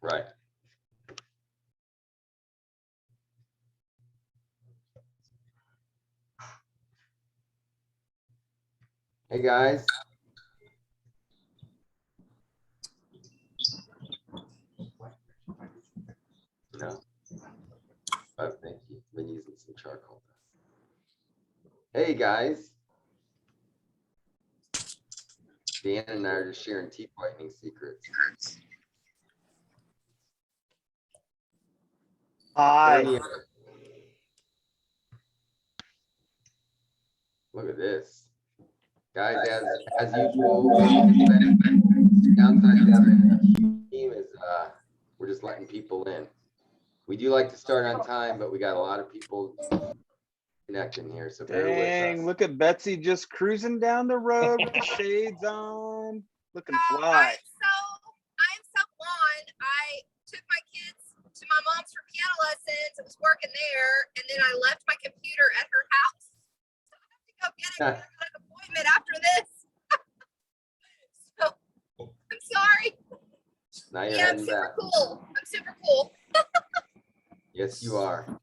Right. Hey guys. No. Oh, thank you. Been using some charcoal. Hey guys. Dan and I are just sharing teeth whitening secrets. Hi. Look at this. Guys, as usual, downside to having a huge team is we're just letting people in. We do like to start on time, but we got a lot of people connecting here, so bear with Dang, us. look at Betsy just cruising down the road with the shades on, looking fly. I'm so blonde. I took my kids to my mom's for piano lessons. I was working there, and then I left my computer at her house. So I have to go get it. I got an appointment after this. So I'm sorry. Now you're Yeah, I'm heading super back. cool. I'm super cool. Yes, you are.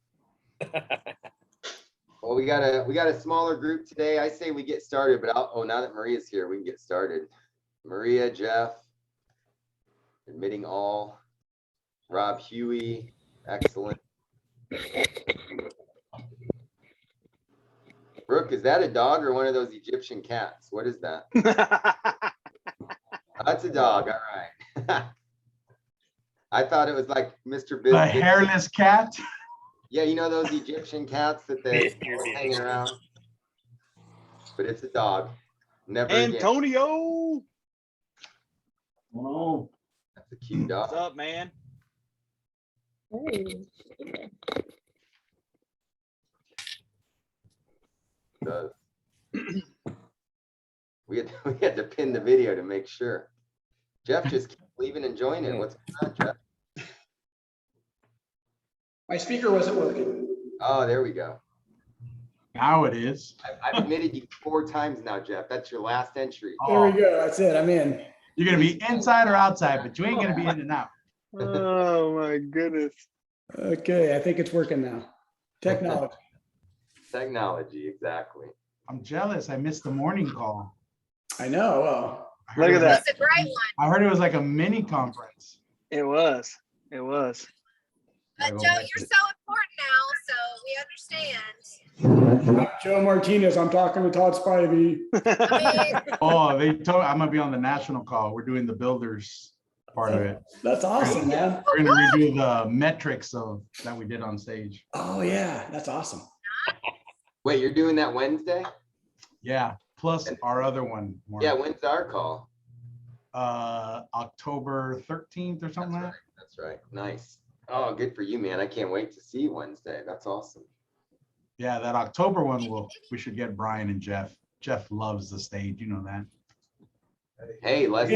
Well, we got a smaller group today. I say we get started, but now that Maria's here, we can get started. Maria, Jeff, admitting all, Rob Huey, excellent. Brooke, is that a dog or one of those Egyptian cats? What is that? That's a dog. All right. I thought it was like Mr. Biz. A hairless cat. Yeah, you know those Egyptian cats that they hanging around? But it's a dog. Never again. Antonio, Oh, That's a cute dog. what's up, man? Does. We had to pin the video to make sure. Jeff just keeps leaving and joining. What's going on, Jeff? My speaker wasn't working. Oh, there we go. now it is. I've admitted you 4 times now, Jeff. That's your last entry. There we go. That's it. I'm in. You're gonna be inside or outside, but you ain't gonna be in and out. Oh my goodness. Okay, I think it's working now. Technology. Technology, exactly. I'm jealous. I missed the morning call. I know. Well, I heard Look it at was that. It's a great one. I heard it was like a mini conference. It was. It was. But Joe, you're so important now, so we understand. Joe Martinez, I'm talking to Todd Spivey. I mean, Oh, they told I'm gonna be on the national call. We're doing the builders part of it. That's awesome, man. We're gonna redo the metrics of that we did on stage. Oh yeah, that's awesome. Wait, you're doing that Wednesday? Yeah, plus our other one. Mark. Yeah, when's our call? October 13th or something like that. That's right. Nice. Oh, good for you, man. I can't wait to see you Wednesday. That's awesome. Yeah, that October one we should get Brian and Jeff. Jeff loves the stage, you know that. Hey, let's.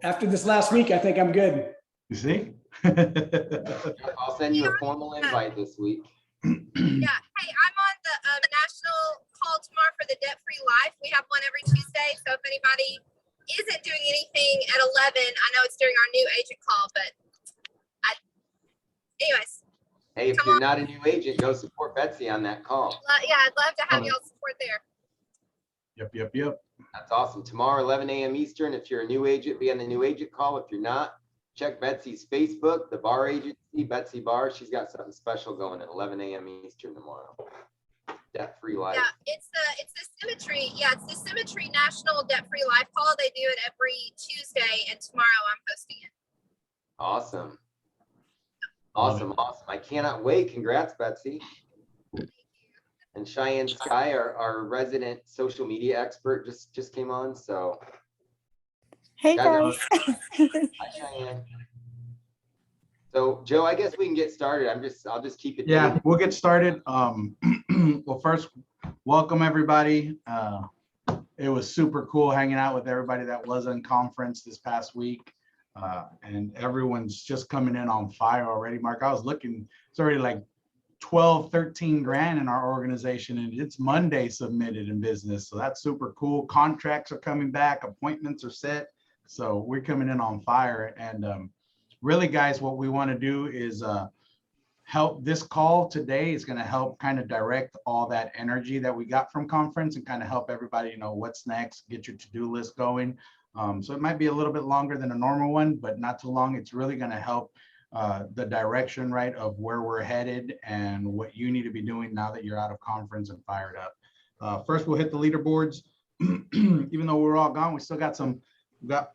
After this last week, I think I'm good. You see? I'll send you a formal invite this week. yeah. Hey, I'm on the national call tomorrow for the debt-free life. We have one every Tuesday. So if anybody isn't doing anything at 11, I know it's during our new agent call, but anyways. Hey, if you're not a new agent, go support Betsy on that call. Yeah, I'd love to have y'all support there. Yep. That's awesome. Tomorrow, 11 a.m. Eastern. If you're a new agent, be on the new agent call. If you're not, check Betsy's Facebook, the Bar Agency, Betsy Bar. She's got something special going at 11 a.m. Eastern tomorrow. Debt-free life. Yeah, it's the Symmetry. Yeah, it's the Symmetry National Debt-Free Life Call. They do it every Tuesday, and tomorrow I'm hosting it. Awesome. Awesome. I cannot wait. Congrats, Betsy. And Cheyenne Sky, our resident social media expert, just came on. So, hey guys. Hi, Cheyenne. So, Joe, I guess we can get started. I'll just keep it. Yeah, we'll get started. Well, first, welcome everybody. It was super cool hanging out with everybody that was in conference this past week. And everyone's just coming in on fire already. Mark, I was looking, it's already like 12, 13 grand in our organization, and it's Monday submitted in business. So that's super cool. Contracts are coming back, appointments are set. So we're coming in on fire. And really, guys, what we want to do is help. This call today is going to help kind of direct all that energy that we got from conference and kind of help everybody know what's next, get your to-do list going. So it might be a little bit longer than a normal one, but not too long. It's really going to help the direction, right, of where we're headed and what you need to be doing now that you're out of conference and fired up. First, we'll hit the leaderboards. Even though we're all gone, we still got a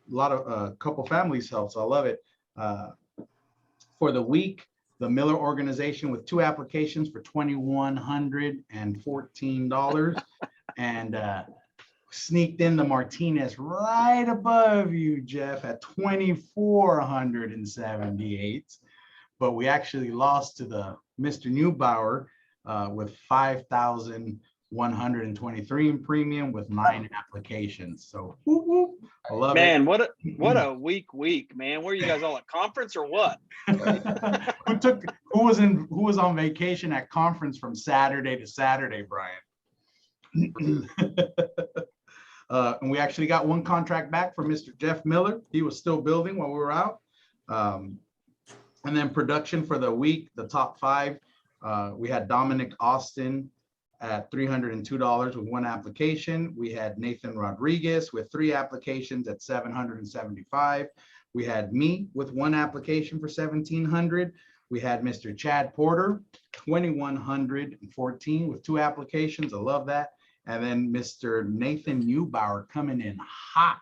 lot of couple families help, so I love it. For the week, the Miller organization with 2 applications for $2,114 and sneaked in the Martinez right above you, Jeff, at 2,478. But we actually lost to the Mr. Newbauer with 5,123 in premium with 9 applications. So whoop, whoop. I love Man, what a week, man. Were you guys all at conference or what? it. Who was on vacation at conference from Saturday to Saturday, Brian? And we actually got 1 contract back from Mr. Jeff Miller. He was still building while we were out. And then production for the week, the top 5, we had Dominic Austin at $302 with 1 application. We had Nathan Rodriguez with 3 applications at $775. We had me with 1 application for $1,700. We had Mr. Chad Porter, $2,114 with 2 applications. I love that. And then Mr. Nathan Newbauer coming in hot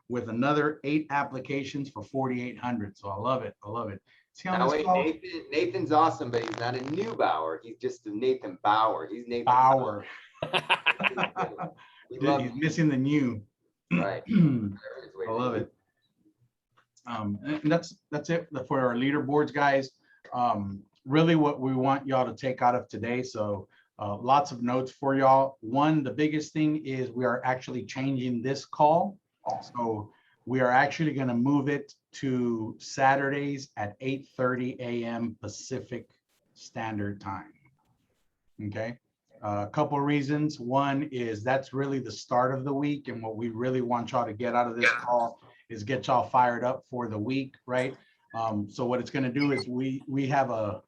with another 8 applications for $4,800. So I love it. I love it. See how Now this wait, Nathan's awesome, but he's not a Newbauer. He's just a Nathan Bauer. He's Nathan Bauer. Bauer. He's missing the new. Right. I love it. And that's it for our leaderboards, guys. Really what we want y'all to take out of today. So lots of notes for y'all. One, the biggest thing is we are actually changing this call. So we are actually going to move it to Saturdays at 8:30 a.m. Pacific Standard Time. Okay. A couple of reasons. One is that's really the start of the week. And what we really want y'all to get out of this call is get y'all fired up for the week, right? So what it's going to do is we have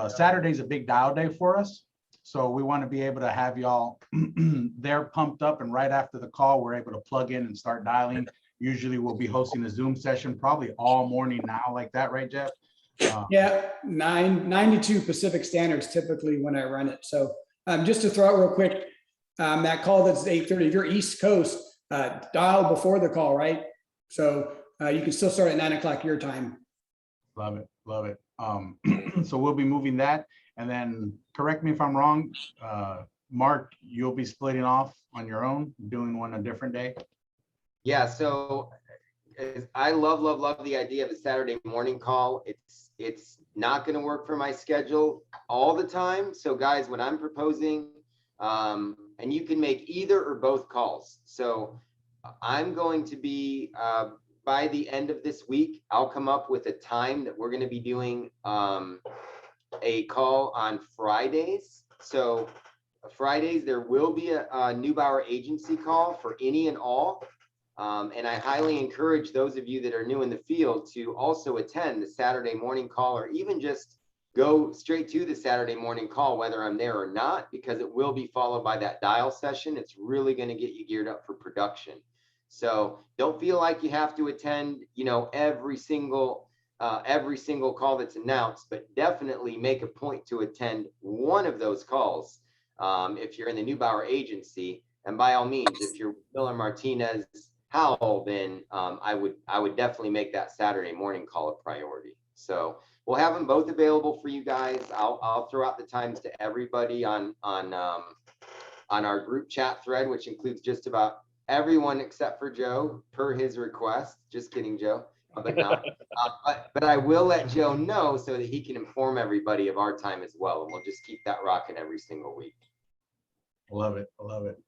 Saturday's a big dial day for us. So we want to be able to have y'all there pumped up, and right after the call, we're able to plug in and start dialing. Usually we'll be hosting a Zoom session probably all morning now like that, right, Jeff? Yeah, 9 to 2 Pacific Standards typically when I run it. So just to throw out real quick, that call that's 8:30, if you're East Coast, dial before the call, right? So you can still start at 9 o'clock your time. Love it, love it. So we'll be moving that. And then correct me if I'm wrong, Mark, you'll be splitting off on your own, doing one a different day. Yeah, so I love the idea of a Saturday morning call. It's not going to work for my schedule all the time. So guys, what I'm proposing, and you can make either or both calls. So I'm going to be, by the end of this week, I'll come up with a time that we're going to be doing a call on Fridays. So Fridays, there will be a Newbauer Agency call for any and all. And I highly encourage those of you that are new in the field to also attend the Saturday morning call, or even just go straight to the Saturday morning call, whether I'm there or not, because it will be followed by that dial session. It's really going to get you geared up for production. So don't feel like you have to attend, every single call that's announced, but definitely make a point to attend one of those calls if you're in the Newbauer Agency. And by all means, if you're Miller Martinez Howell, then I would definitely make that Saturday morning call a priority. So we'll have them both available for you guys. I'll throw out the times to everybody on our group chat thread, which includes just about everyone except for Joe per his request. Just kidding, Joe. But no, but I will let Joe know so that he can inform everybody of our time as well, and we'll just keep that rocking every single week. I love it. I love it.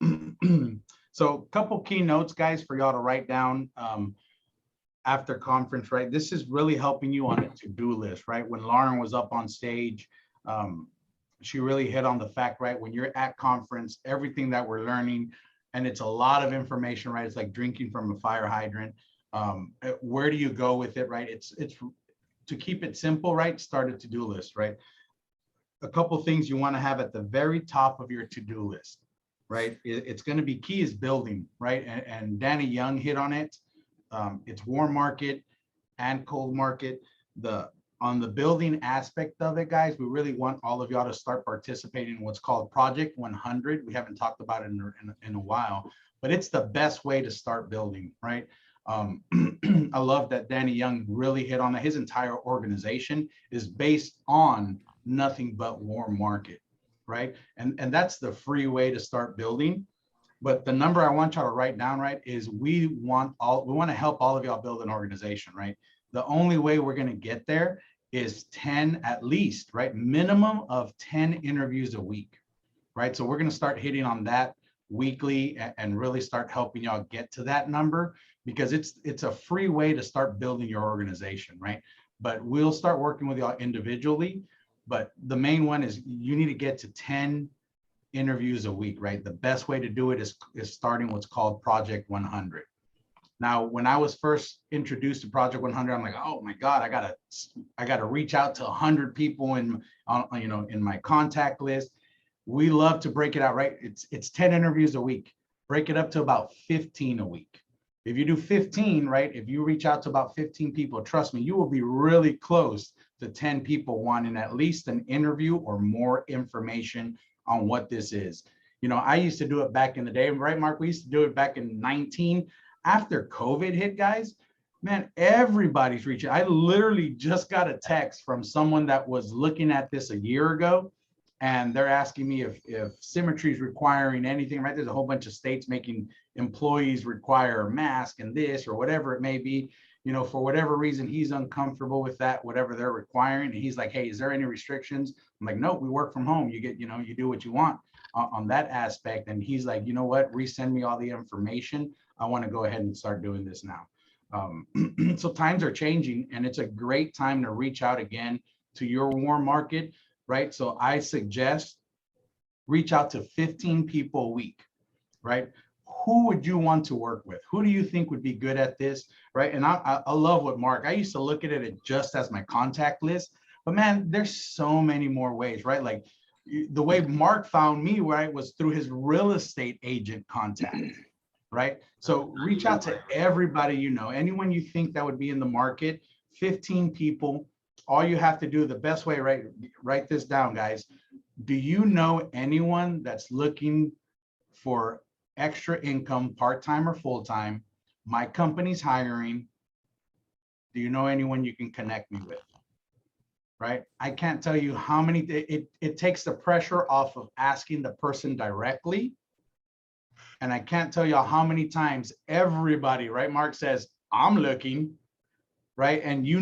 So a couple key notes, guys, for y'all to write down after conference, right? This is really helping you on a to-do list, right? When Lauren was up on stage, she really hit on the fact, right? When you're at conference, everything that we're learning, and it's a lot of information, right? It's like drinking from a fire hydrant. Where do you go with it, right? to keep it simple, right, start a to-do list, right? A couple things you want to have at the very top of your to-do list, right? It's going to be key is building, right? And Danny Young hit on it. It's warm market and cold market. On the building aspect of it, guys, we really want all of y'all to start participating in what's called Project 100. We haven't talked about it in a while, but it's the best way to start building, right? I love that Danny Young really hit on that. His entire organization is based on nothing but warm market, right? And that's the free way to start building. But the number I want y'all to write down, right, is we want to help all of y'all build an organization, right? The only way we're going to get there is 10 at least, right? Minimum of 10 interviews a week, right? So we're going to start hitting on that weekly and really start helping y'all get to that number, because it's a free way to start building your organization, right? But we'll start working with y'all individually. But the main one is you need to get to 10 interviews a week, right? The best way to do it is starting what's called Project 100. Now, when I was first introduced to Project 100, I'm like, oh my God, I gotta reach out to 100 people in my contact list. We love to break it out, right? It's 10 interviews a week. Break it up to about 15 a week. If you do 15, right? If you reach out to about 15 people, trust me, you will be really close to 10 people wanting at least an interview or more information on what this is. I used to do it back in the day, right, Mark? We used to do it back in 19. After COVID hit, guys, man, everybody's reaching. I literally just got a text from someone that was looking at this a year ago, and they're asking me if Symmetry is requiring anything, right? There's a whole bunch of states making employees require a mask and this or whatever it may be. For whatever reason, he's uncomfortable with that, whatever they're requiring. And he's like, hey, is there any restrictions? I'm like, no, we work from home. You get, you do what you want on that aspect. And he's like, you know what? Resend me all the information. I want to go ahead and start doing this now. So times are changing, and it's a great time to reach out again to your warm market, right? So I suggest reach out to 15 people a week, right? Who would you want to work with? Who do you think would be good at this, right? And I love what Mark, I used to look at it just as my contact list, but man, there's so many more ways, right? Like the way Mark found me, right, was through his real estate agent contact, right? So reach out to everybody, anyone you think that would be in the market, 15 people. All you have to do, the best way, right? Write this down, guys. Do you know anyone that's looking for extra income, part-time or full-time? My company's hiring. Do you know anyone you can connect me with? Right? I can't tell you how many, it takes the pressure off of asking the person directly. And I can't tell you how many times everybody, right, Mark, says, I'm looking, right? And you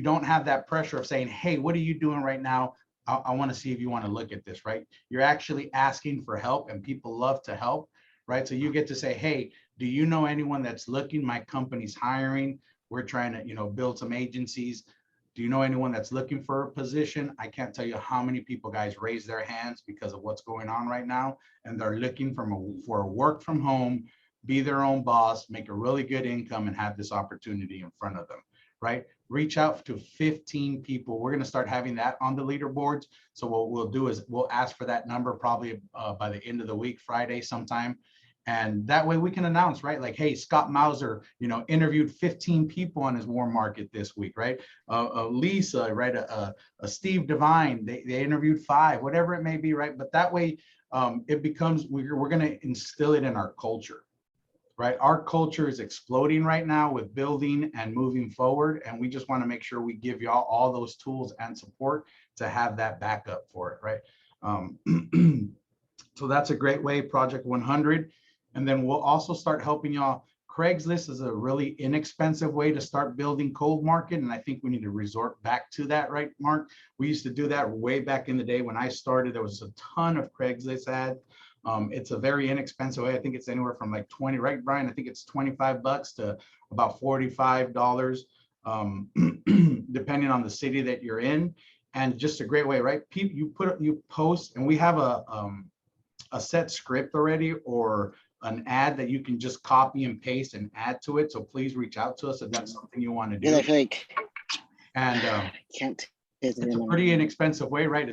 don't have that pressure of saying, hey, what are you doing right now? I want to see if you want to look at this, right? You're actually asking for help, and people love to help, right? So you get to say, hey, do you know anyone that's looking? My company's hiring. We're trying to, build some agencies. Do you know anyone that's looking for a position? I can't tell you how many people, guys, raise their hands because of what's going on right now, and they're looking for a work from home, be their own boss, make a really good income, and have this opportunity in front of them, right? Reach out to 15 people. We're going to start having that on the leaderboards. So what we'll do is we'll ask for that number probably by the end of the week, Friday sometime. And that way we can announce, right? Like, hey, Scott Mauser, interviewed 15 people on his warm market this week, right? Lisa, right? A Steve Devine, they interviewed 5, whatever it may be, right? But that way it becomes, we're going to instill it in our culture, right? Our culture is exploding right now with building and moving forward. And we just want to make sure we give y'all all those tools and support to have that backup for it, right? So that's a great way, Project 100. And then we'll also start helping y'all. Craigslist is a really inexpensive way to start building cold market. And I think we need to resort back to that, right, Mark? We used to do that way back in the day when I started. There was a ton of Craigslist ads. It's a very inexpensive way. I think it's anywhere from like 20, right, Brian? I think it's $25 to about $45, depending on the city that you're in. And just a great way, right? You post, and we have a set script already, or an ad that you can just copy and paste and add to it. So please reach out to us if that's something you want to do. And I think And Can't. it's a pretty inexpensive way, right?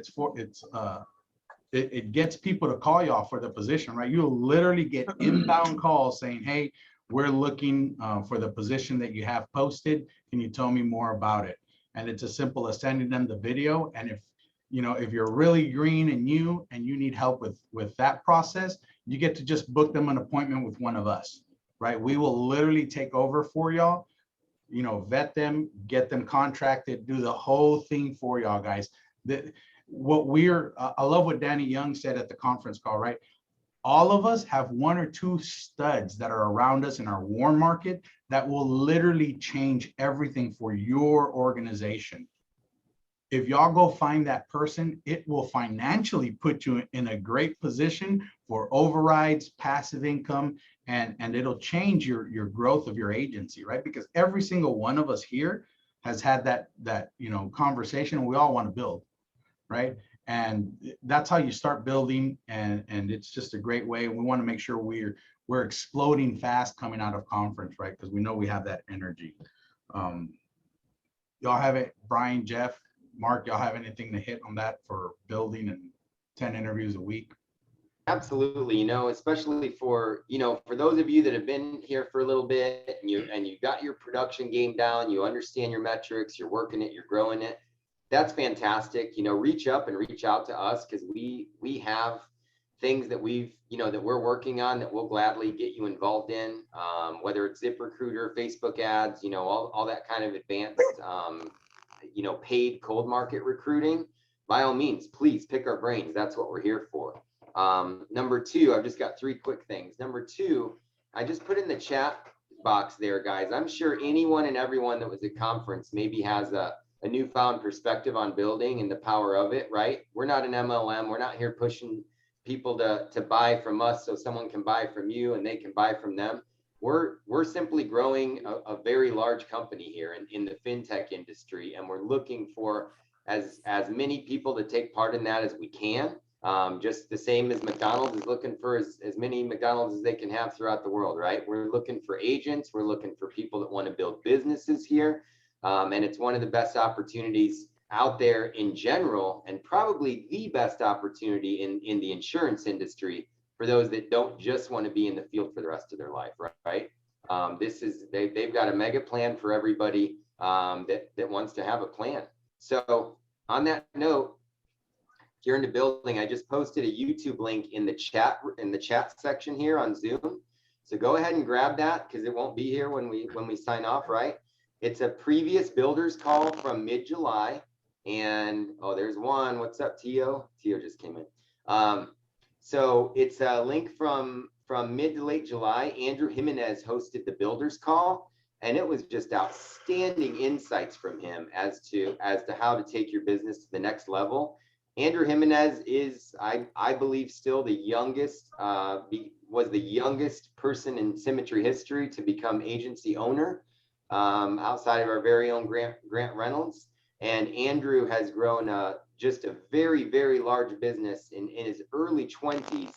It gets people to call y'all for the position, right? You'll literally get inbound calls saying, hey, we're looking for the position that you have posted. Can you tell me more about it? And it's as simple as sending them the video. And if you're really green and new and you need help with that process, you get to just book them an appointment with one of us, right? We will literally take over for y'all, vet them, get them contracted, do the whole thing for y'all guys. I love what Danny Young said at the conference call, right? All of us have one or two studs that are around us in our warm market that will literally change everything for your organization. If y'all go find that person, it will financially put you in a great position for overrides, passive income, and it'll change your growth of your agency, right? Because every single one of us here has had that conversation, and we all want to build, right? And that's how you start building, and it's just a great way. We want to make sure we're exploding fast coming out of conference, right? Because we know we have that energy. Y'all have it, Brian, Jeff, Mark, y'all have anything to hit on that for building and 10 interviews a week? Absolutely. Especially for those of you that have been here for a little bit and you got your production game down, you understand your metrics, you're working it, you're growing it. That's fantastic. Reach up and reach out to us, because we have things that that we're working on that we'll gladly get you involved in, whether it's ZipRecruiter, Facebook ads, all that kind of advanced, paid cold market recruiting. By all means, please pick our brains. That's what we're here for. Number two, I've just got 3 quick things. Number 2, I just put in the chat box there, guys. I'm sure anyone and everyone that was at conference maybe has a newfound perspective on building and the power of it, right? We're not an MLM. We're not here pushing people to buy from us so someone can buy from you and they can buy from them. We're simply growing a very large company here in the fintech industry, and we're looking for as many people to take part in that as we can. Just the same as McDonald's is looking for as many McDonald's as they can have throughout the world, right? We're looking for agents. We're looking for people that want to build businesses here. And it's one of the best opportunities out there in general, and probably the best opportunity in the insurance industry for those that don't just want to be in the field for the rest of their life, right? They've got a mega plan for everybody that wants to have a plan. So on that note, if you're in the building, I just posted a YouTube link in the chat section here on Zoom. So go ahead and grab that, because it won't be here when we sign off, right? It's a previous builders call from mid-July. And there's one. What's up, Tio? Tio just came in. So it's a link from mid to late July. Andrew Jimenez hosted the builders call, and it was just outstanding insights from him as to how to take your business to the next level. Andrew Jimenez is, I believe, still the youngest, was the youngest person in Symmetry history to become agency owner, outside of our very own Grant Reynolds. And Andrew has grown just a very, very large business in his early 20s.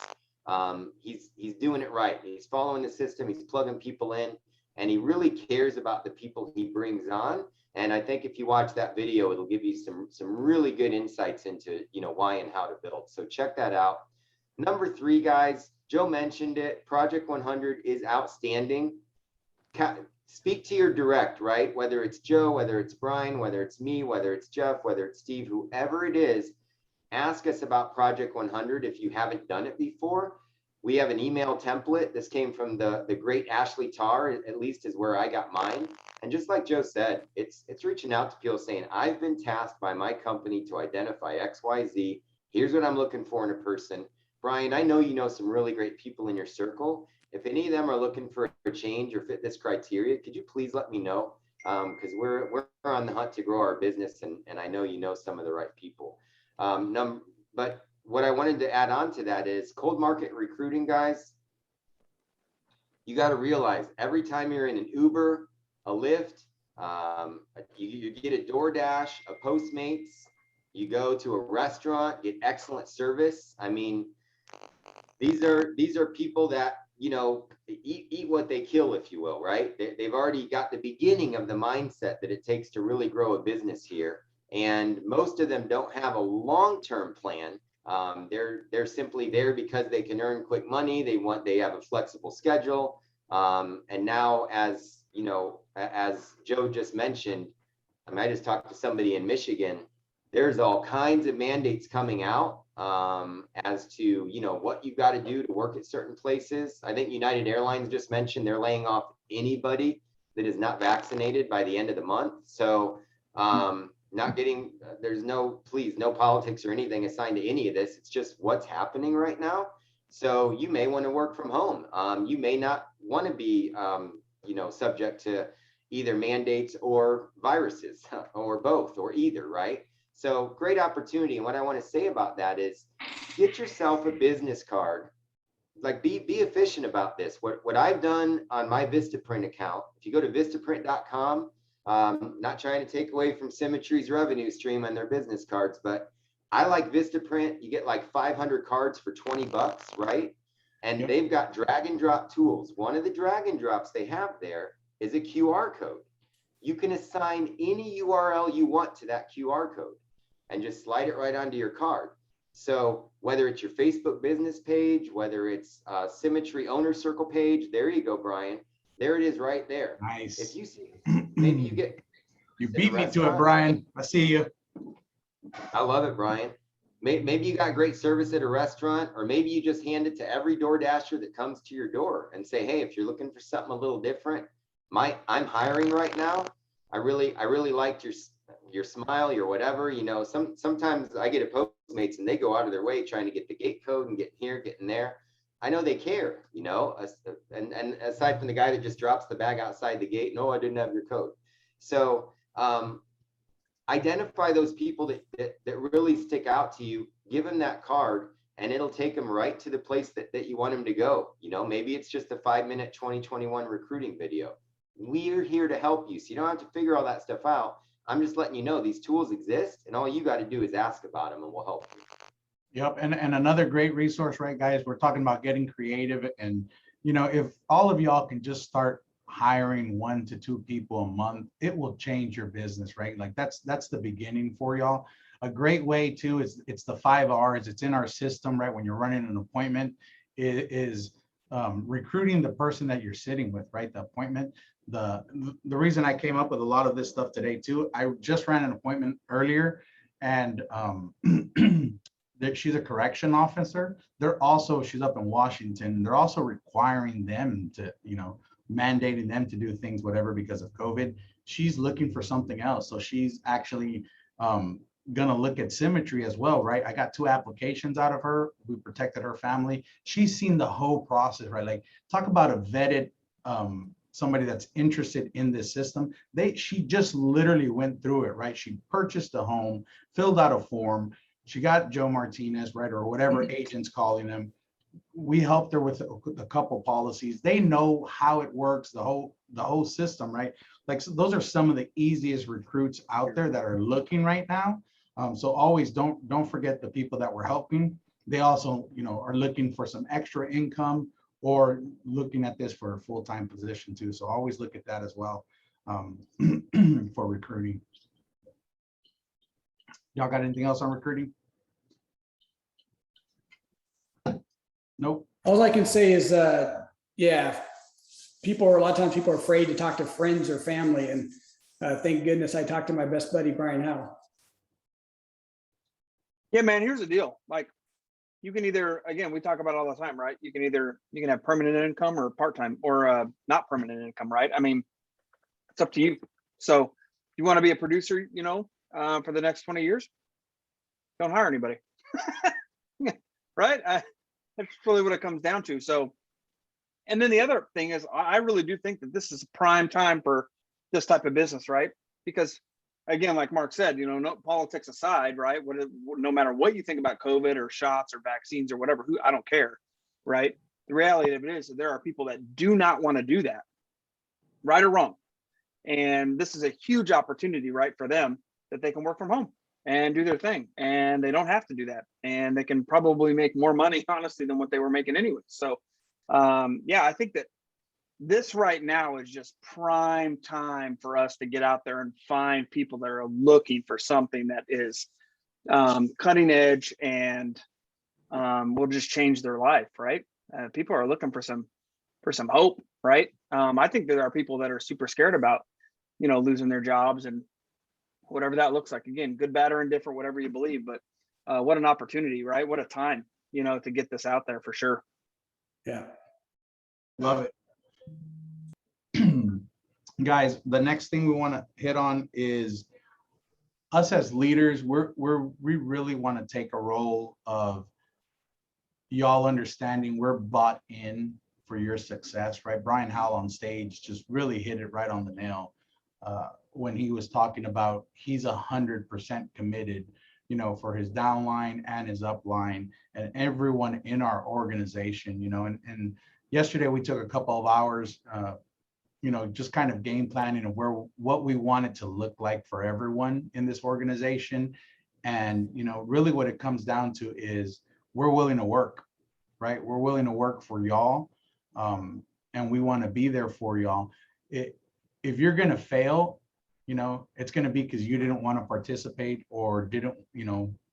He's doing it right. He's following the system. He's plugging people in, and he really cares about the people he brings on. And I think if you watch that video, it'll give you some really good insights into why and how to build. So check that out. Number 3, guys, Joe mentioned it. Project 100 is outstanding. Speak to your direct, right? Whether it's Joe, whether it's Brian, whether it's me, whether it's Jeff, whether it's Steve, whoever it is, ask us about Project 100 if you haven't done it before. We have an email template. This came from the great Ashley Tarr, at least is where I got mine. And just like Joe said, it's reaching out to people saying, I've been tasked by my company to identify XYZ. Here's what I'm looking for in a person. Brian, I know you know some really great people in your circle. If any of them are looking for a change or fit this criteria, could you please let me know? Because we're on the hunt to grow our business, and I know you know some of the right people. But what I wanted to add on to that is cold market recruiting, guys. You got to realize every time you're in an Uber, a Lyft, you get a DoorDash, a Postmates, you go to a restaurant, get excellent service. I mean, these are people that eat what they kill, if you will, right? They've already got the beginning of the mindset that it takes to really grow a business here. And most of them don't have a long-term plan. They're simply there because they can earn quick money. They have a flexible schedule. And now, as Joe just mentioned, I just talked to somebody in Michigan. There's all kinds of mandates coming out as to, what you got to do to work at certain places. I think United Airlines just mentioned they're laying off anybody that is not vaccinated by the end of the month. So there's no politics or anything assigned to any of this. It's just what's happening right now. So you may want to work from home. You may not want to be, subject to either mandates or viruses or both or either, right? So great opportunity. And what I want to say about that is get yourself a business card. Like be efficient about this. What I've done on my Vistaprint account, if you go to vistaprint.com, not trying to take away from Symmetry's revenue stream on their business cards, but I like Vistaprint. You get like 500 cards for $20, right? And Yep. They've got drag and drop tools. One of the drag and drops they have there is a QR code. You can assign any URL you want to that QR code and just slide it right onto your card. So whether it's your Facebook business page, whether it's Symmetry owner circle page, there you go, Brian. There it is right there. Nice. If you see, maybe you get. You beat me to it, Brian. I see you. I love it, Brian. Maybe you got great service at a restaurant, or maybe you just hand it to every door dasher that comes to your door and say, hey, if you're looking for something a little different, I'm hiring right now. I really liked your smile, your whatever, sometimes I get a Postmates and they go out of their way trying to get the gate code and get here, getting there. I know they care, and aside from the guy that just drops the bag outside the gate, no, I didn't have your code. So identify those people that really stick out to you, give them that card, and it'll take them right to the place that you want them to go. Maybe it's just a 5-minute 2021 recruiting video. We're here to help you. So you don't have to figure all that stuff out. I'm just letting you know these tools exist, and all you got to do is ask about them and we'll help you. Yep. And another great resource, right, guys? We're talking about getting creative. And, if all of y'all can just start hiring 1 to 2 people a month, it will change your business, right? Like that's the beginning for y'all. A great way too is it's the 5 R's. It's in our system, right? When you're running an appointment, it is recruiting the person that you're sitting with, right? The appointment. The reason I came up with a lot of this stuff today too, I just ran an appointment earlier, and that she's a correction officer. She's up in Washington. They're also requiring them to, mandating them to do things, whatever, because of COVID. She's looking for something else. So she's actually gonna look at Symmetry as well, right? I got 2 applications out of her. We protected her family. She's seen the whole process, right? Like, talk about a vetted somebody that's interested in this system. She just literally went through it, right? She purchased a home, filled out a form. She got Joe Martinez, right, or whatever agent's calling them. We helped her with a couple policies. They know how it works, the whole system, right? Like, so those are some of the easiest recruits out there that are looking right now. So always don't forget the people that we're helping. They also, are looking for some extra income or looking at this for a full-time position too. So always look at that as well for recruiting. Y'all got anything else on recruiting? Nope. All I can say is, yeah, a lot of times people are afraid to talk to friends or family. And thank goodness I talked to my best buddy, Brian Howe. Yeah, man, here's the deal. Like, you can either, again, we talk about it all the time, right? You can have permanent income or part-time or not permanent income, right? I mean, it's up to you. So if you want to be a producer, for the next 20 years, don't hire anybody. Right? That's really what it comes down to. So, and then the other thing is, I really do think that this is a prime time for this type of business, right? Because again, like Mark said, no politics aside, right? No matter what you think about COVID or shots or vaccines or whatever, I don't care, right? The reality of it is that there are people that do not want to do that, right or wrong. And this is a huge opportunity, right, for them, that they can work from home and do their thing, and they don't have to do that, and they can probably make more money, honestly, than what they were making anyway. So Yeah, I think that this right now is just prime time for us to get out there and find people that are looking for something that is cutting edge and will just change their life, right? People are looking for some hope, right? I think there are people that are super scared about, losing their jobs and whatever that looks like. Again, good, bad, or indifferent, whatever you believe. But what an opportunity, right? What a time, to get this out there for sure. Yeah. Love it. Guys, the next thing we want to hit on is us as leaders. We really want to take a role of y'all understanding we're bought in for your success, right? Brian Howell on stage just really hit it right on the nail when he was talking about he's 100% committed, for his downline and his upline and everyone in our organization, and yesterday we took a couple of hours, just kind of game planning of what we want it to look like for everyone in this organization. And, really what it comes down to is we're willing to work, right? We're willing to work for y'all. And we want to be there for y'all. If you're going to fail, it's going to be because you didn't want to participate or didn't,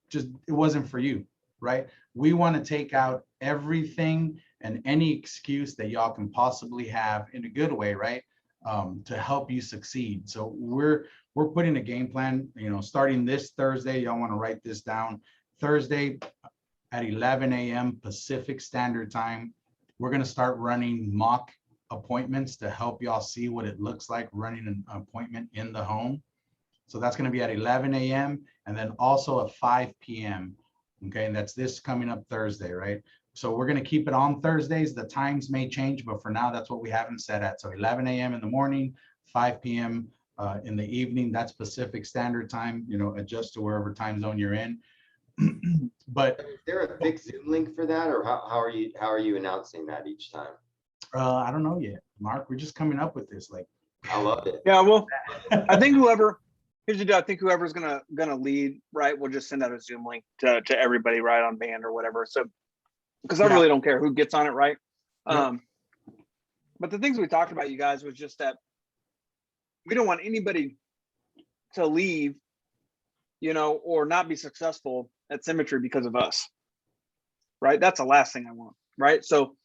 just it wasn't for you, right? We want to take out everything and any excuse that y'all can possibly have in a good way, right? To help you succeed. So we're putting a game plan, starting this Thursday. Y'all want to write this down. Thursday at 11 a.m. Pacific Standard Time, we're going to start running mock appointments to help y'all see what it looks like running an appointment in the home. So that's going to be at 11 a.m. and then also at 5 p.m. Okay, and that's this coming up Thursday, right? So we're going to keep it on Thursdays. The times may change, but for now, that's what we have them set at. So 11 a.m. in the morning, 5 p.m. In the evening. That's Pacific Standard Time. Adjust to wherever time zone you're in. But Is there a fixed Zoom link for that, or how are you announcing that each time? I don't know yet, Mark. We're just coming up with this. I love it. Yeah, well, I think here's the deal. I think whoever's gonna lead, right, we'll just send out a Zoom link to everybody, right, on band or whatever. So, because I really don't care who gets on it, right? Yeah. But the things we talked about, you guys, was just that we don't want anybody to leave, or not be successful at Symmetry because of us, right? That's the last thing I want, right? So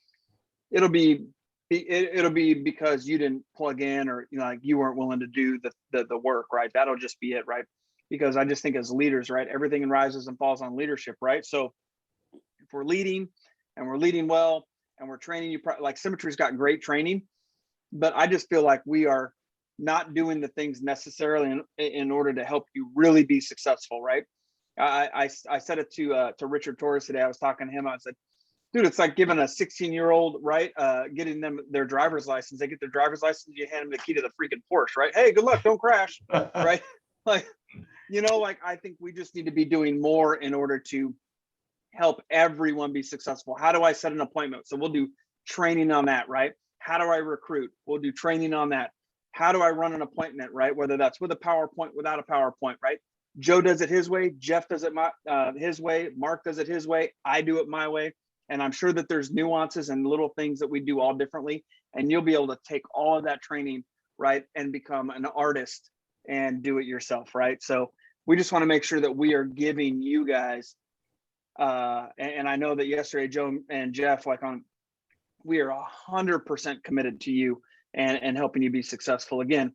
it'll be because you didn't plug in, or you weren't willing to do the work, right? That'll just be it, right? Because I just think as leaders, right, everything rises and falls on leadership, right? So if we're leading and we're leading well and we're training you, like Symmetry's got great training, but I just feel like we are not doing the things necessarily in order to help you really be successful, right? I said it to Richard Torres today. I was talking to him. I said, dude, it's like giving a 16-year-old, right, getting them their driver's license. They get their driver's license, you hand them the key to the freaking Porsche, right? Hey, good luck, don't crash, right? Like, I think we just need to be doing more in order to help everyone be successful. How do I set an appointment? So we'll do training on that, right? How do I recruit? We'll do training on that. How do I run an appointment, right? Whether that's with a PowerPoint, without a PowerPoint, right? Joe does it his way. Jeff does it his way. Mark does it his way. I do it my way. And I'm sure that there's nuances and little things that we do all differently. And you'll be able to take all of that training, right, and become an artist and do it yourself, right? So we just want to make sure that we are giving you guys, and I know that yesterday, Joe and Jeff, we are 100% committed to you and helping you be successful. Again,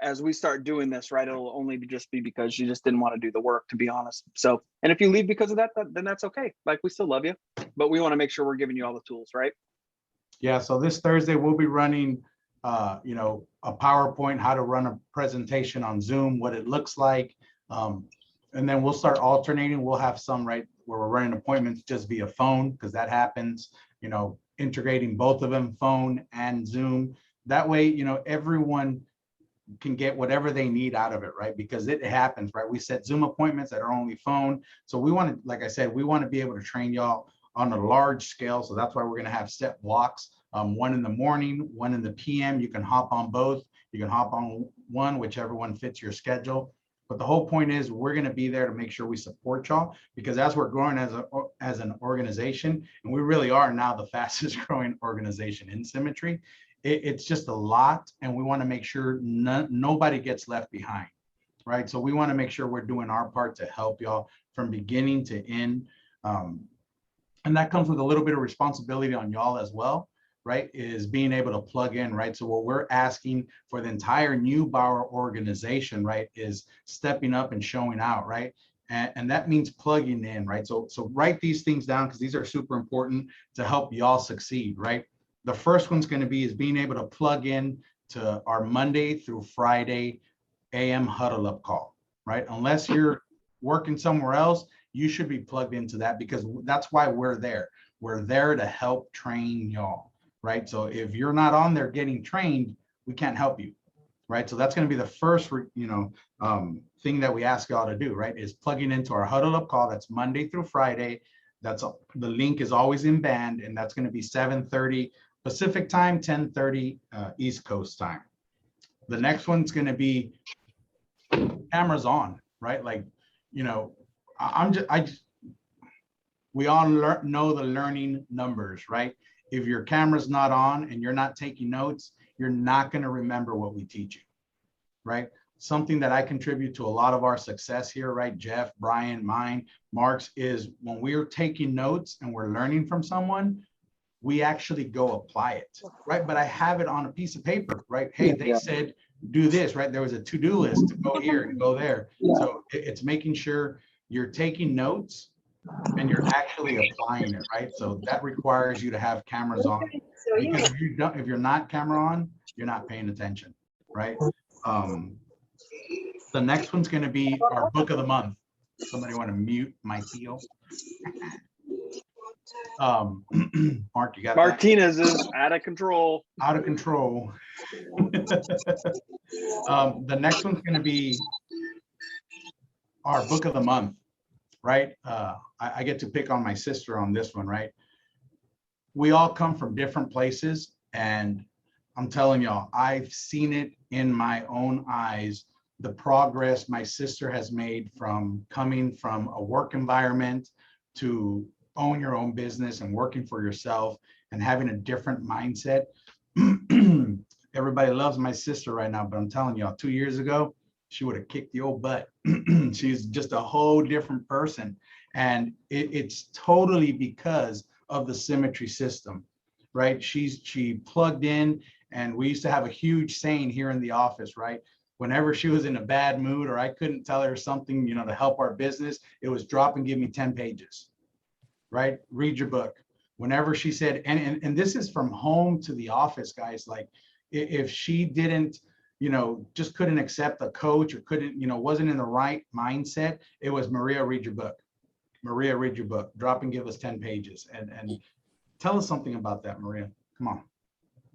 as we start doing this, right, it'll only just be because you just didn't want to do the work, to be honest. So, and if you leave because of that, then that's okay. Like, we still love you, but we want to make sure we're giving you all the tools, right? Yeah. So this Thursday we'll be running, a PowerPoint, how to run a presentation on Zoom, what it looks like. And then we'll start alternating. We'll have some, right, where we're running appointments just via phone, because that happens, integrating both of them, phone and Zoom. That way, everyone can get whatever they need out of it, right? Because it happens, right? We set Zoom appointments that are only phone. So we want to, like I said, we want to be able to train y'all on a large scale. So that's why we're going to have set blocks, one in the morning, one in the PM. You can hop on both. You can hop on one, whichever one fits your schedule. But the whole point is we're going to be there to make sure we support y'all, because as we're growing as as an organization, and we really are now the fastest growing organization in Symmetry. It's just a lot, and we want to make sure nobody gets left behind, right? So we want to make sure we're doing our part to help y'all from beginning to end. And that comes with a little bit of responsibility on y'all as well, right? Is being able to plug in, right? So what we're asking for the entire Newbauer organization, right, is stepping up and showing out, right? And that means plugging in, right? So write these things down because these are super important to help y'all succeed, right? The first one's going to be is being able to plug in to our Monday through Friday AM huddle up call, right? Unless you're working somewhere else, you should be plugged into that because that's why we're there. We're there to help train y'all, right? So if you're not on there getting trained, we can't help you, right? So that's going to be the first, thing that we ask y'all to do, right? Is plugging into our huddle up call. That's Monday through Friday. That's the link is always in band, and that's going to be 7:30 Pacific time, 10:30 East Coast time. The next one's going to be cameras on, right? Like, we all know the learning numbers, right? If your camera's not on and you're not taking notes, you're not going to remember what we teach you, right? Something that I contribute to a lot of our success here, right? Jeff, Brian, mine, Mark's, is when we're taking notes and we're learning from someone, we actually go apply it, right? But I have it on a piece of paper, right? Hey, they said do this, right? There was a to-do list to go here and go there. So it's making sure you're taking notes and you're actually applying it, right? So that requires you to have cameras on, because if you're not camera on, you're not paying attention, right? The next one's going to be our book of the month. Somebody want to mute my Theo? Mark, you got Martinez is out of control. Out of control. The next one's going to be our book of the month, right? I get to pick on my sister on this one, right? We all come from different places, and I'm telling y'all, I've seen it in my own eyes, the progress my sister has made from coming from a work environment to own your own business and working for yourself and having a different mindset. Everybody loves my sister right now, but I'm telling y'all, 2 years ago, she would have kicked the old butt. She's just a whole different person. And it's totally because of the Symmetry system, right? She plugged in, and we used to have a huge saying here in the office, right? Whenever she was in a bad mood or I couldn't tell her something, to help our business, it was drop and give me 10 pages, right? Read your book. Whenever she said, and this is from home to the office, guys, like if she didn't, just couldn't accept a coach or couldn't, wasn't in the right mindset, it was Maria, read your book. Maria, read your book. Drop and give us 10 pages. And tell us something about that, Maria. Come on.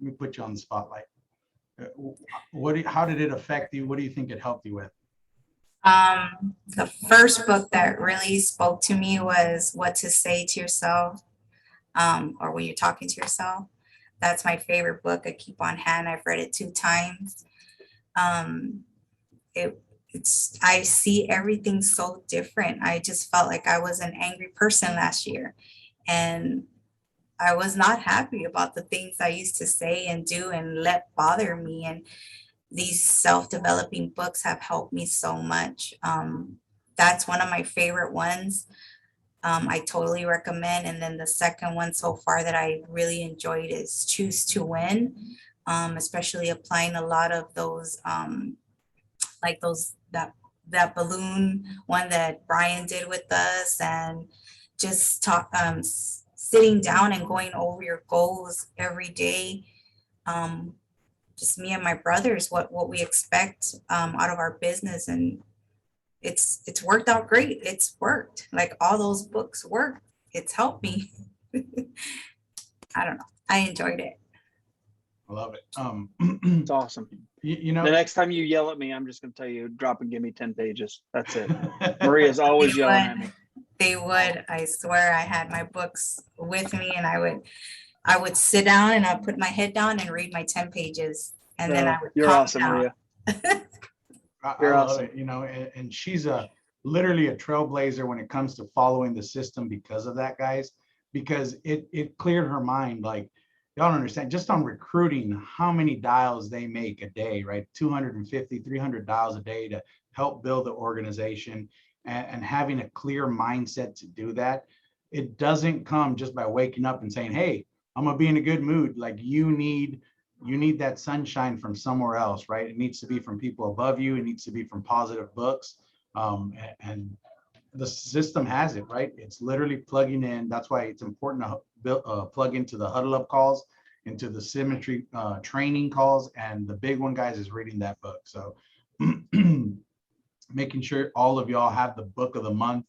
Let me put you on the spotlight. How did it affect you? What do you think it helped you with? The first book that really spoke to me was What to Say to Yourself, or When You're Talking to Yourself. That's my favorite book. I keep on hand. I've read it 2 times. I see everything so different. I just felt like I was an angry person last year, and I was not happy about the things I used to say and do and let bother me. And these self-developing books have helped me so much. That's one of my favorite ones. I totally recommend. And then the second one so far that I really enjoyed is Choose to Win, especially applying a lot of those, like that balloon one that Brian did with us, and just sitting down and going over your goals every day. Just me and my brothers, what we expect out of our business, and it's worked out great. It's worked. Like all those books work. It's helped me. I don't know. I enjoyed it. I love it. It's awesome. The The next time you yell at me, I'm just going to tell you, drop and give me 10 pages. That's it. Maria's always yelling at me. They would. I swear I had my books with me, and I would sit down and I'd put my head down and read my 10 pages. And then I would You're calm awesome, down. Maria. I You're love awesome. it, and she's a literally a trailblazer when it comes to following the system because of that, guys, because it cleared her mind. Like, y'all don't understand, just on recruiting, how many dials they make a day, right? 250, 300 dials a day to help build the organization, and having a clear mindset to do that. It doesn't come just by waking up and saying, hey, I'm gonna be in a good mood. Like, you need that sunshine from somewhere else, right? It needs to be from people above you. It needs to be from positive books. And the system has it, right? It's literally plugging in. That's why it's important to plug into the huddle up calls, into the Symmetry training calls. And the big one, guys, is reading that book. So making sure all of y'all have the book of the month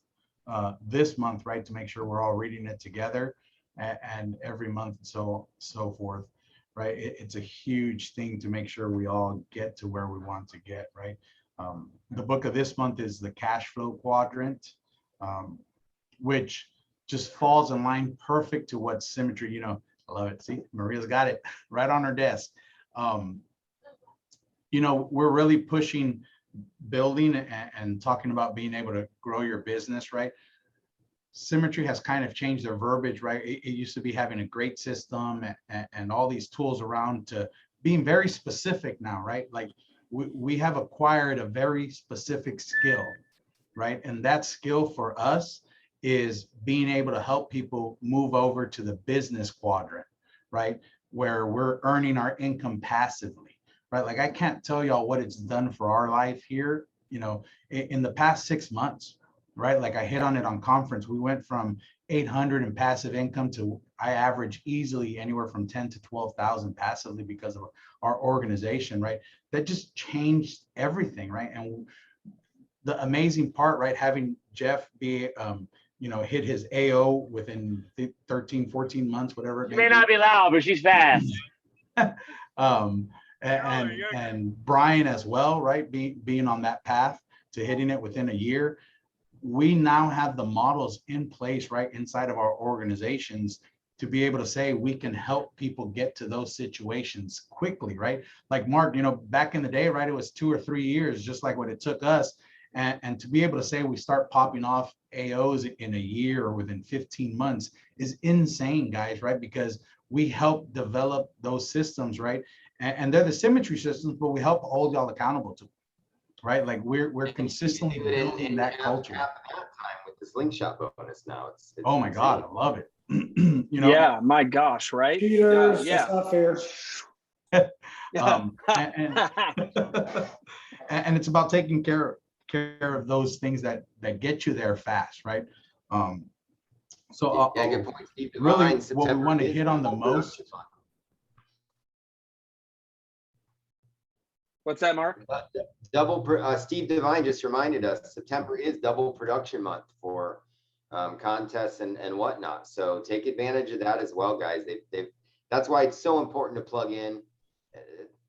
this month, right? To make sure we're all reading it together, and every month, so forth, right? It's a huge thing to make sure we all get to where we want to get, right? The book of this month is the cash flow quadrant, which just falls in line perfect to what Symmetry, you know, I love it. See, Maria's got it right on her desk. You know, we're really pushing building and talking about being able to grow your business, right? Symmetry has kind of changed their verbiage, right? It used to be having a great system and all these tools around to being very specific now, right? Like we have acquired a very specific skill, right? And that skill for us is being able to help people move over to the business quadrant, right? Where we're earning our income passively, right? Like, I can't tell y'all what it's done for our life here, you know, in the past 6 months, right? Like, I hit on it on conference. We went from 800 in passive income to, I average easily anywhere from 10 to 12,000 passively because of our organization, right? That just changed everything, right? And the amazing part, right? Having Jeff be, you know, hit his AO within 13, 14 months, whatever it She may not be loud, but she's fast. And Brian as well, right? Being on that path to hitting it within a year. We now have the models in place, right, inside of our organizations to be able to say we can help people get to those situations quickly, right? Like Mark, you know, back in the day, right, it was 2 or 3 years, just like what it took us. And to be able to say we start popping off AOs in a year or within 15 months is insane, guys, right? Because we help develop those systems, right? And they're the Symmetry systems, but we help hold y'all accountable to, right? Like we're consistently building that culture. Half the time with this slingshot bonus now. It's oh my God, I love it. You know, yeah, my gosh, right? Cheaters, Yeah. that's not fair. And it's about taking care of those things that get you there fast, right? So yeah, good point, Steve. really, Divine, what we September want to is hit on the double most. production month. What's that, Mark? Steve Divine just reminded us September is double production month for contests and whatnot. So take advantage of that as well, guys. That's why it's so important to plug in,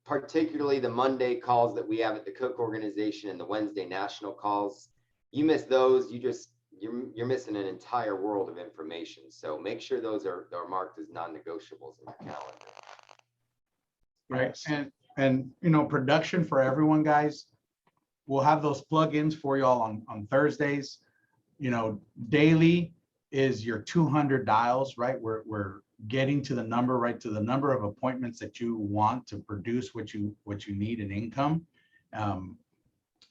particularly the Monday calls that we have at the Cook organization and the Wednesday national calls. You miss those, you're missing an entire world of information. So make sure those are marked as non-negotiables in your calendar. Right. And you know, production for everyone, guys. We'll have those plugins for y'all on Thursdays. You know, daily is your 200 dials, right? We're getting to the number, right? To the number of appointments that you want to produce what you need in income.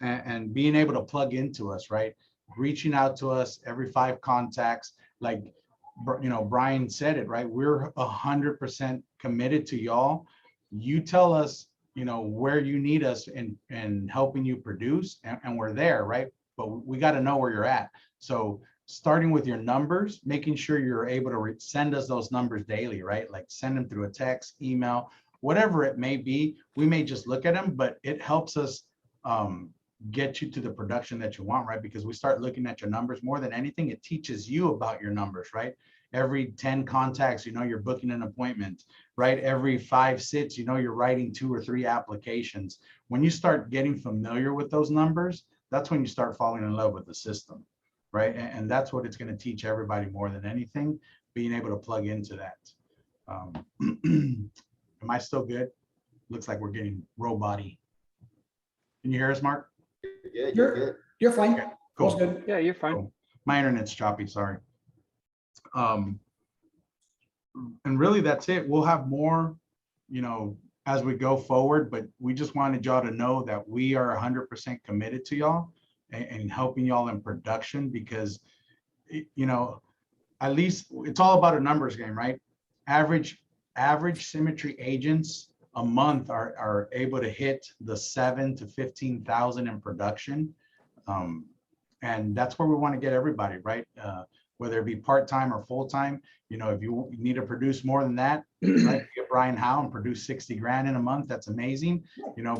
And being able to plug into us, right? Reaching out to us every 5 contacts, like, you know, Brian said it, right? We're 100% committed to y'all. You tell us, you know, where you need us in helping you produce, and we're there, right? But we got to know where you're at. So starting with your numbers, making sure you're able to send us those numbers daily, right? Like send them through a text, email, whatever it may be. We may just look at them, but it helps us get you to the production that you want, right? Because we start looking at your numbers more than anything. It teaches you about your numbers, right? Every 10 contacts, you know, you're booking an appointment, right? Every 5 sits, you know, you're writing 2 or 3 applications. When you start getting familiar with those numbers, that's when you start falling in love with the system, right? And that's what it's going to teach everybody more than anything, being able to plug into that. Am I still good? Looks like we're getting robot-y. Can you hear us, Mark? You're good. You're fine. All's Cool. good. Yeah, you're fine. Cool. My internet's choppy, sorry. And really that's it. We'll have more, as we go forward, but we just wanted y'all to know that we are 100% committed to y'all and helping y'all in production because, at least it's all about a numbers game, right? Average Symmetry agents a month are able to hit the 7 to 15,000 in production. And that's where we want to get everybody, right? Whether it be part-time or full-time, if you need to produce more than that, right? Get Brian Howe and produce 60 grand in a month. That's amazing,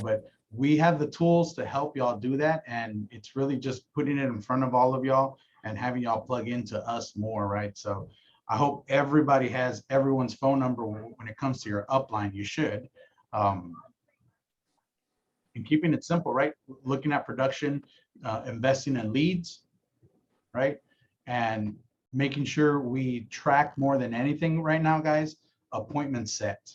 but we have the tools to help y'all do that. And it's really just putting it in front of all of y'all and having y'all plug into us more, right? So I hope everybody has everyone's phone number when it comes to your upline. You should. And keeping it simple, right? Looking at production, investing in leads, right? And making sure we track more than anything right now, guys, appointments set,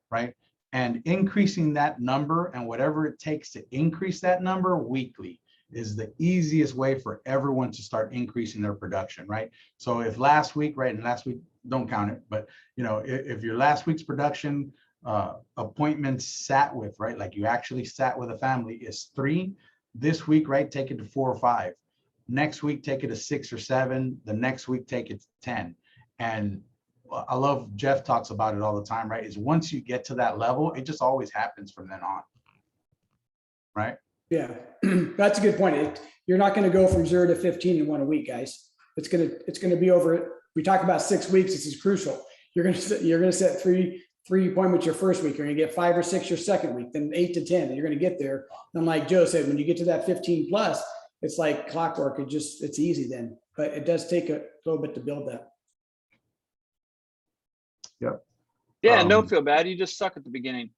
right? And increasing that number and whatever it takes to increase that number weekly is the easiest way for everyone to start increasing their production, right? So if last week, right, and last week, don't count it, but if your last week's production appointments sat with, right, like you actually sat with a family is 3, this week, right, take it to 4 or 5. Next week, take it to 6 or 7. The next week, take it to 10. And I love Jeff talks about it all the time, right? Is once you get to that level, it just always happens from then on, right? Yeah, that's a good point. You're not going to go from 0 to 15 in 1 week, guys. It's going to be over. We talk about 6 weeks. This is crucial. You're going to set three appointments your first week. You're going to get 5 or 6 your second week, then 8 to 10. And you're going to get there. And like Joe said, when you get to that 15 plus, it's like clockwork. It's easy then, but it does take a little bit to build that. Yep. Yeah, don't feel bad. You just suck at the beginning.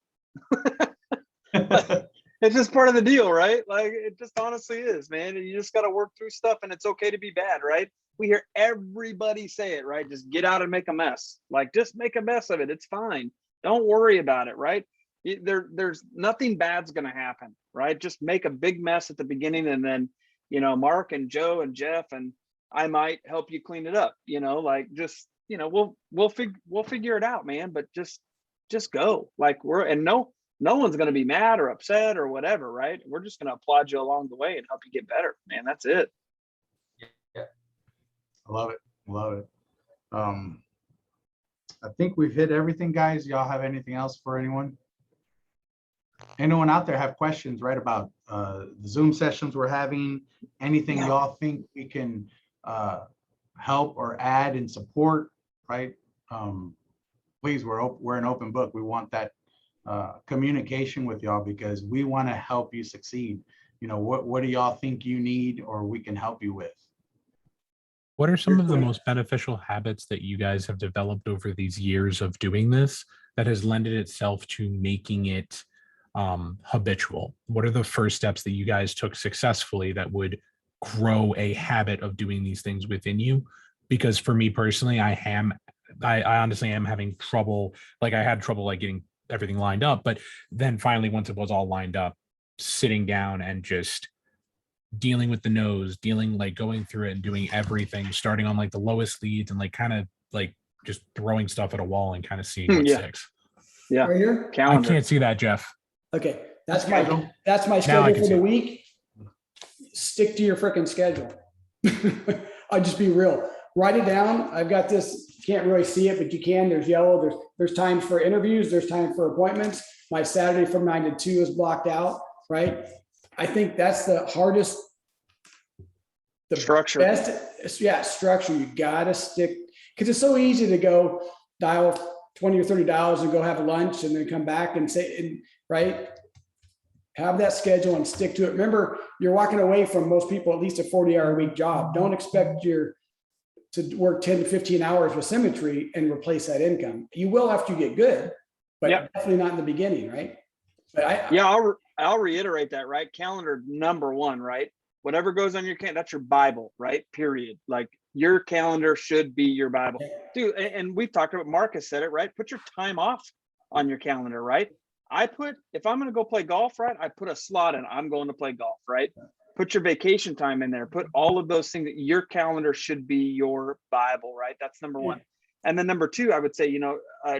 It's just part of the deal, right? Like it just honestly is, man. And you just got to work through stuff and it's okay to be bad, right? We hear everybody say it, right? Just get out and make a mess. Like just make a mess of it. It's fine. Don't worry about it, right? There's nothing bad's going to happen, right? Just make a big mess at the beginning and then, Mark and Joe and Jeff and I might help you clean it up, like just, we'll figure it out, man, but just go. Like no one's going to be mad or upset or whatever, right? We're just going to applaud you along the way and help you get better, man. That's it. Yeah. I love it. Love it. I think we've hit everything, guys. Y'all have anything else for anyone? Anyone out there have questions, right, about the Zoom sessions we're having? Anything y'all think we can help or add and support, right? Please, we're an open book. We want that communication with y'all because we want to help you succeed. What do y'all think you need or we can help you with? What are some of the most beneficial habits that you guys have developed over these years of doing this that has lended itself to making it habitual? What are the first steps that you guys took successfully that would grow a habit of doing these things within you? Because for me personally, I honestly am having trouble. Like I had trouble like getting everything lined up, but then finally, once it was all lined up, sitting down and just dealing with the no's, going through it and doing everything, starting on like the lowest leads and like kind of like just throwing stuff at a wall and kind of seeing what sticks. Yeah. Right here? Calendar. I can't see that, Jeff. Okay. That's my Now I schedule can for see the it. week. Stick to your freaking schedule. I'll just be real. Write it down. I've got this, you can't really see it, but you can. There's yellow. There's times for interviews. There's time for appointments. My Saturday from 9 to 2 is blocked out, right? I think that's the hardest. The Structure. Best, structure. You got to stick because it's so easy to go dial 20 or 30 dials and go have lunch and then come back and say, right? Have that schedule and stick to it. Remember, you're walking away from most people at least a 40-hour-a-week job. Don't expect to work 10 to 15 hours with Symmetry and replace that income. You will after you get good, but definitely not in the beginning, right? But I'll reiterate that, right? Calendar #1, right? Whatever goes on your calendar, that's your Bible, right? Period. Like your calendar should be your Bible. Dude, and we've talked about, Marcus said it, right? Put your time off on your calendar, right? If I'm going to go play golf, right? I put a slot in, I'm going to play golf, right? Put your vacation time in there. Put all of those things. Your calendar should be your Bible, right? That's number one. And then number two, I would say,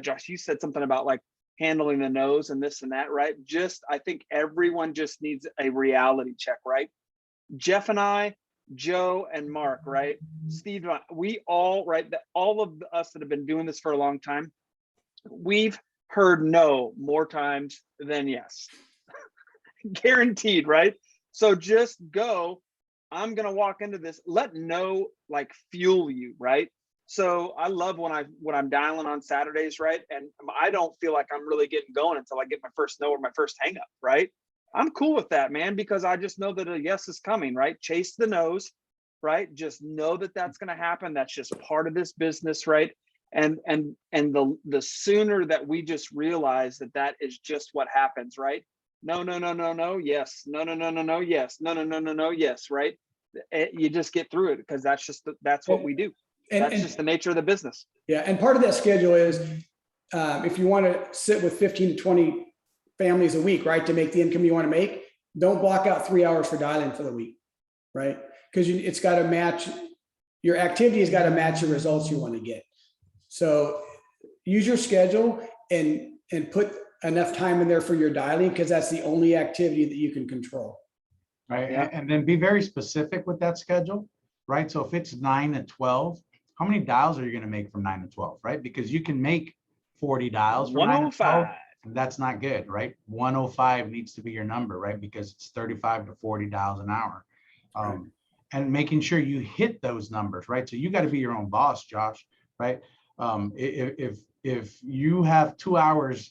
Josh, you said something about like handling the no's and this and that, right? I think everyone just needs a reality check, right? Jeff and I, Joe and Mark, right? Steve, we all, right? All of us that have been doing this for a long time, we've heard no more times than yes. Guaranteed, right? So just go. I'm gonna walk into this. Let no like fuel you, right? So I love when I'm dialing on Saturdays, right? And I don't feel like I'm really getting going until I get my first no or my first hang up, right? I'm cool with that, man, because I just know that a yes is coming, right? Chase the no's, right? Just know that that's going to happen. That's just part of this business, right? And the sooner that we just realize that that is just what happens, right? No, yes. No, yes. No, yes, right? You just get through it because that's what we do. That's just the nature of the business. Yeah, and part of that schedule is if you want to sit with 15 to 20 families a week, right, to make the income you want to make, don't block out 3 hours for dialing for the week, right? Because it's got to match, your activity has got to match the results you want to get. So use your schedule and put enough time in there for your dialing, because that's the only activity that you can control. Right. Yeah. And then be very specific with that schedule, right? So if it's 9 to 12, how many dials are you going to make from 9 to 12, right? Because you can make 40 dials from 9 to 12. That's not good, right? 105 needs to be your number, right? Because it's 35 to 40 dials an hour. Right. And making sure you hit those numbers, right? So you got to be your own boss, Josh, right? If you have 2 hours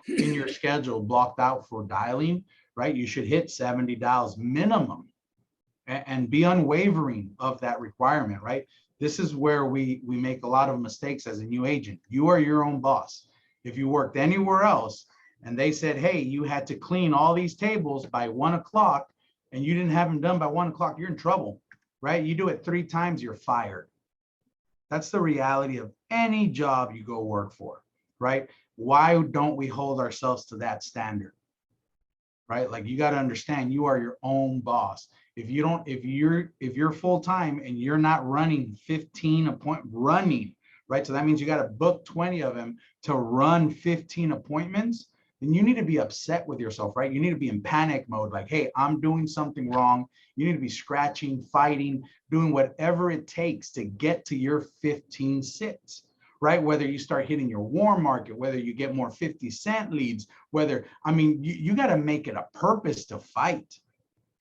in your schedule blocked out for dialing, right? You should hit 70 dials minimum and be unwavering of that requirement, right? This is where we make a lot of mistakes as a new agent. You are your own boss. If you worked anywhere else and they said, hey, you had to clean all these tables by 1 o'clock and you didn't have them done by 1 o'clock, you're in trouble, right? You do it 3 times, you're fired. That's the reality of any job you go work for, right? Why don't we hold ourselves to that standard, right? Like, you got to understand, you are your own boss. If you're full-time and you're not running 15 appointments, right? So that means you got to book 20 of them to run 15 appointments, then you need to be upset with yourself, right? You need to be in panic mode. Like, hey, I'm doing something wrong. You need to be scratching, fighting, doing whatever it takes to get to your 15 sits, right? Whether you start hitting your warm market, whether you get more 50-cent leads, you got to make it a purpose to fight,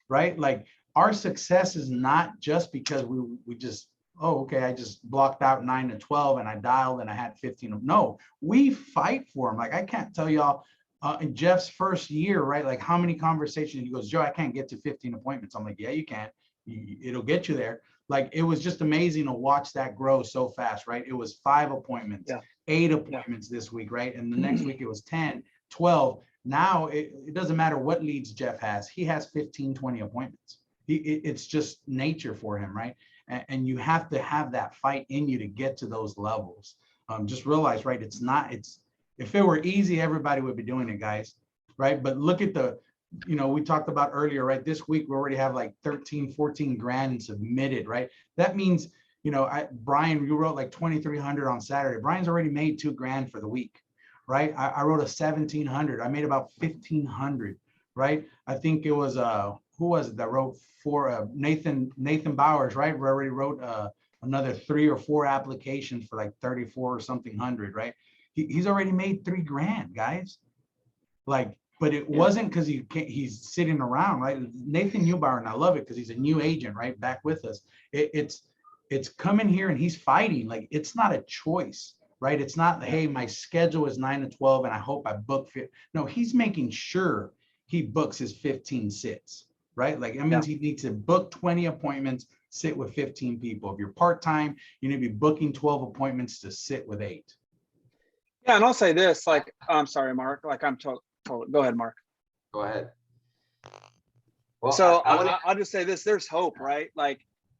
right? Like, our success is not just because we just, oh, okay, I just blocked out 9 to 12 and I dialed and I had 15. No, we fight for them. Like, I can't tell y'all in Jeff's first year, right? Like, how many conversations he goes, Joe, I can't get to 15 appointments. I'm like, yeah, you can. It'll get you there. Like, it was just amazing to watch that grow so fast, right? It was 5 appointments, 8 appointments this week, right? And the next week it was 10, 12. Now it doesn't matter what leads Jeff has. He has 15, 20 appointments. It's just nature for him, right? And you have to have that fight in you to get to those levels. Just realize, right? If it were easy, everybody would be doing it, guys, right? But look at we talked about earlier, right? This week, we already have like 13, 14 grand submitted, right? That means, Brian, you wrote like 2,300 on Saturday. Brian's already made 2 grand for the week, right? I wrote a 1,700. I made about 1,500, right? I think it was, who was it that wrote for Nathan Bowers, right? We already wrote another 3 or 4 applications for like 34 or something hundred, right? He's already made 3 grand, guys. Like, but it wasn't because he's sitting around, right? Nathan Newbauer, and I love it because he's a new agent, right? Back with us. It's coming here and he's fighting. Like, it's not a choice, right? It's not, hey, my schedule is 9 to 12 and I hope I book 15. No, he's making sure he books his 15 sits, right? Like, that means he needs to book 20 appointments, sit with 15 people. If you're part-time, you need to be booking 12 appointments to sit with 8. Yeah, and I'll say this, like, I'm sorry, Mark, like, I'm told, go ahead, Mark. Go ahead. Well, So I I'll just say this, there's hope, right? Like,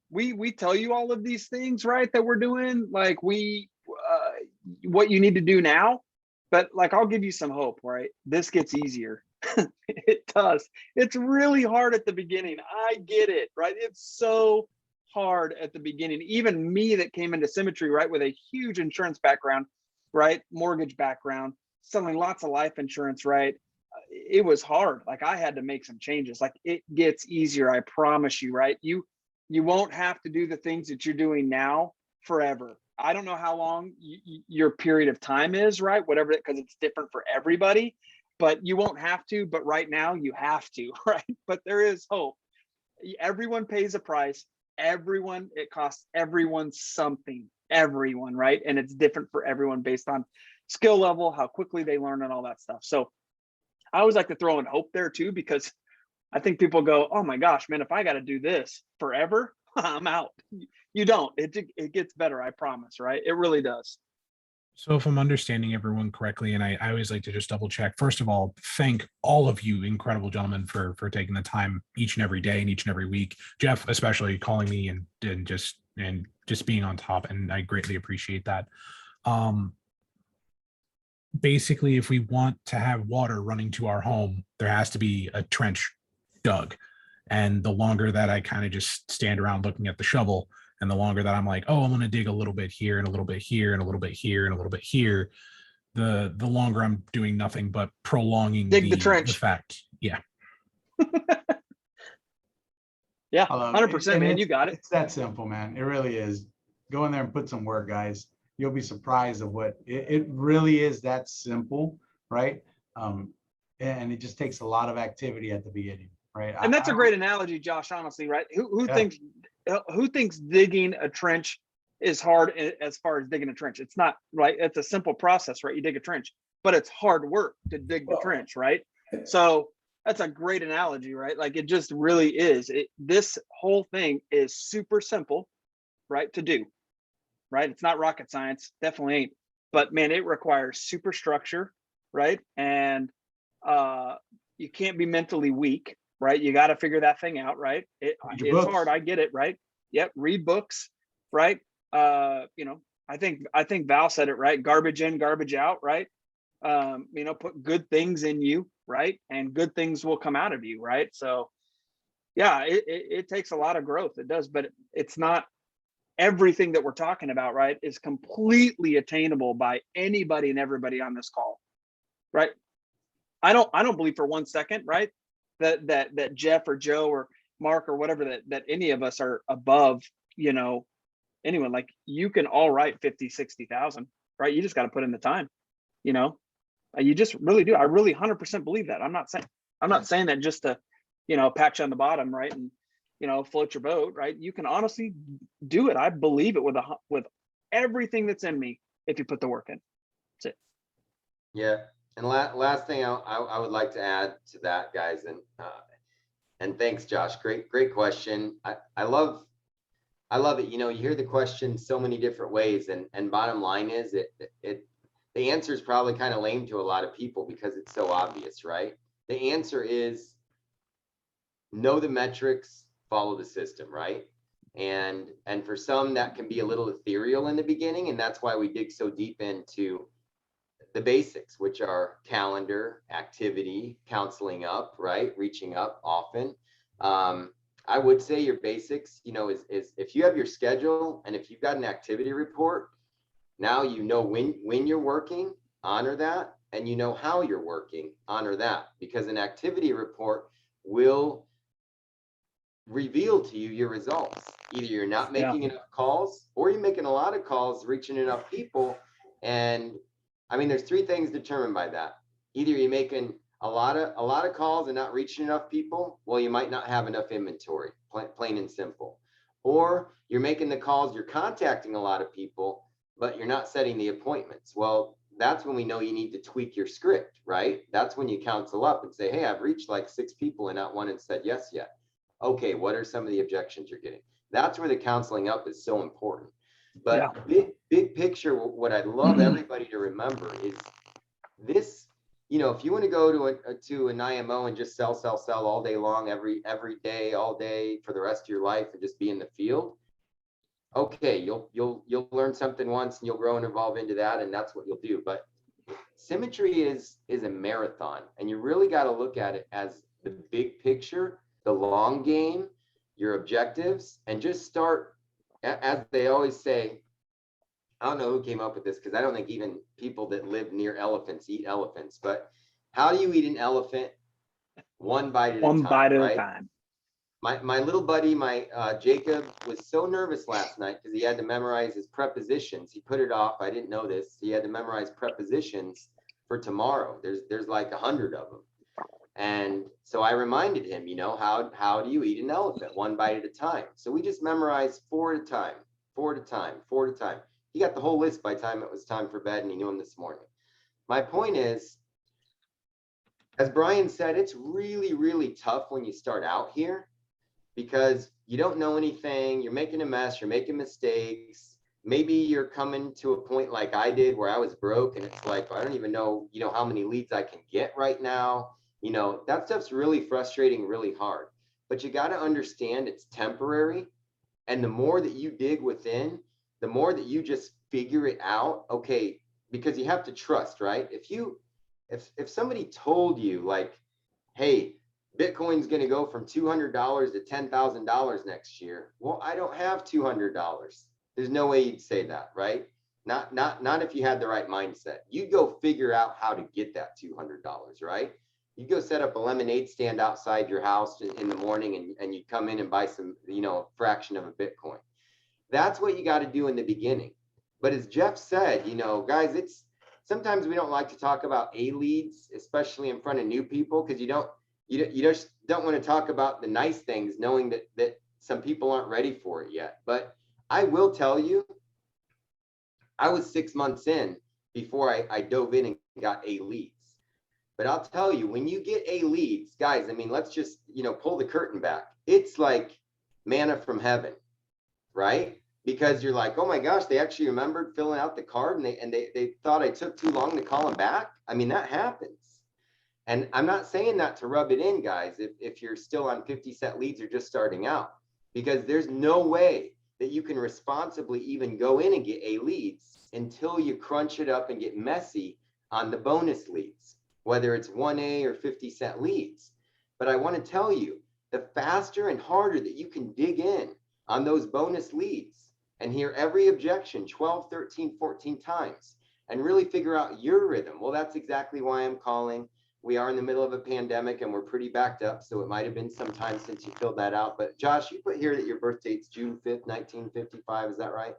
we tell you all of these things, right, that we're doing, like, what you need to do now, but like, I'll give you some hope, right? This gets easier. It does. It's really hard at the beginning. I get it, right? It's so hard at the beginning. Even me that came into Symmetry, right, with a huge insurance background, right, mortgage background, selling lots of life insurance, right? It was hard. Like I had to make some changes. Like it gets easier, I promise you, right? You won't have to do the things that you're doing now forever. I don't know how long your period of time is, right? Whatever, because it's different for everybody, but you won't have to. But right now you have to, right? But there is hope. Everyone pays a price. Everyone, it costs everyone something, everyone, right? And it's different for everyone based on skill level, how quickly they learn and all that stuff. So I always like to throw in hope there too, because I think people go, oh my gosh, man, if I got to do this forever, I'm out. You don't. It gets better, I promise, right? It really does. So if I'm understanding everyone correctly, and I always like to just double check, first of all, thank all of you incredible gentlemen for taking the time each and every day and each and every week. Jeff, especially calling me and just being on top. And I greatly appreciate that. Basically, if we want to have water running to our home, there has to be a trench dug. And the longer that I kind of just stand around looking at the shovel, and the longer that I'm like, oh, I'm going to dig a little bit here and a little bit here and a little bit here and a little bit here, the longer I'm doing nothing but prolonging Dig the trench. fact. Yeah. Yeah, I love it. 100%, And man. You got it. It's that simple, man. It really is. Go in there and put some work, guys. You'll be surprised of what it really is that simple, right? And it just takes a lot of activity at the beginning, right? And that's a great analogy, Josh, honestly, right? Who thinks digging a trench is hard as far as digging a trench? It's not, right? It's a simple process, right? You dig a trench, but it's hard work to dig the trench, right? So that's a great analogy, right? Like it just really is. This whole thing is super simple, right? To do, right? It's not rocket science, definitely ain't. But man, it requires super structure, right? And you can't be mentally weak, right? You got to figure that thing out, right? It's hard. I get it, right? Yep. Read books, right? I think Val said it right. Garbage in, garbage out, right? Put good things in you, right? And good things will come out of you, right? So yeah, it takes a lot of growth. It does, but it's not everything that we're talking about, right? Is completely attainable by anybody and everybody on this call, right? I don't believe for 1 second, right? That Jeff or Joe or Mark or whatever that any of us are above, anyone. Like you can all write 50, 60,000, right? You just got to put in the time, you just really do. I really 100% believe that. I'm not saying that just to, pat you on the bottom, right? And, float your boat, right? You can honestly do it. I believe it with everything that's in me if you put the work in. That's it. Yeah. And last thing I would like to add to that, guys, and thanks, Josh. Great question. I love it. You hear the question so many different ways, and bottom line is the answer is probably kind of lame to a lot of people because it's so obvious, right? The answer is know the metrics, follow the system, right? And for some that can be a little ethereal in the beginning, and that's why we dig so deep into the basics, which are calendar, activity, counseling up, right? Reaching up often. I would say your basics, is if you have your schedule and if you've got an activity report, now when you're working, honor that, and how you're working, honor that, because an activity report will reveal to you your results. Either you're not making enough calls or you're making a lot of calls, reaching enough people. And there's three things determined by that. Either you're making a lot of calls and not reaching enough people. Well, you might not have enough inventory, plain and simple. Or you're making the calls, you're contacting a lot of people, but you're not setting the appointments. Well, that's when we know you need to tweak your script, right? That's when you counsel up and say, hey, I've reached like 6 people and not one has said yes yet. Okay, what are some of the objections you're getting? That's where the counseling up is so important. But big picture, what I'd love everybody to remember is this, if you want to go to an IMO and just sell all day long, every day, all day for the rest of your life and just be in the field, okay, you'll learn something once and you'll grow and evolve into that, and that's what you'll do. But Symmetry is a marathon, and you really got to look at it as the big picture, the long game, your objectives, and just start, as they always say. I don't know who came up with this, because I don't think even people that live near elephants eat elephants, but how do you eat an elephant? One bite at a time, One bite at right? a time. My little buddy, Jacob, was so nervous last night because he had to memorize his prepositions. He put it off. I didn't know this. He had to memorize prepositions for tomorrow. There's like 100 of them. And so I reminded him, how do you eat an elephant? One bite at a time. So we just memorized 4 at a time, 4 at a time, 4 at a time. He got the whole list by the time it was time for bed, and he knew them this morning. My point is, as Brian said, it's really, really tough when you start out here, because you don't know anything. You're making a mess. You're making mistakes. Maybe you're coming to a point like I did, where I was broke, and it's like, I don't even know, how many leads I can get right now. That stuff's really frustrating, really hard. But you got to understand it's temporary. And the more that you dig within, the more that you just figure it out. Okay, because you have to trust, right? If somebody told you, like, hey, Bitcoin's going to go from $200 to $10,000 next year. Well, I don't have $200. There's no way you'd say that, right? Not if you had the right mindset. You'd go figure out how to get that $200, right? You go set up a lemonade stand outside your house in the morning, and you come in and buy some, fraction of a Bitcoin. That's what you got to do in the beginning. But as Jeff said, guys, sometimes we don't like to talk about leads, especially in front of new people, because you just don't want to talk about the nice things, knowing that some people aren't ready for it yet. But I will tell you, I was 6 months in before I dove in and got leads. But I'll tell you, when you get leads, guys, I mean, let's just, pull the curtain back. It's like manna from heaven, right? Because you're like, oh my gosh, they actually remembered filling out the card, and they thought I took too long to call them back. I mean, that happens. And I'm not saying that to rub it in, guys, if you're still on 50-cent leads or just starting out, because there's no way that you can responsibly even go in and get leads until you crunch it up and get messy on the bonus leads, whether it's 1A or 50-cent leads. But I want to tell you, the faster and harder that you can dig in on those bonus leads and hear every objection 12, 13, 14 times and really figure out your rhythm. Well, that's exactly why I'm calling. We are in the middle of a pandemic and we're pretty backed up, so it might have been some time since you filled that out. But Josh, you put here that your birth date's June 5th, 1955. Is that right?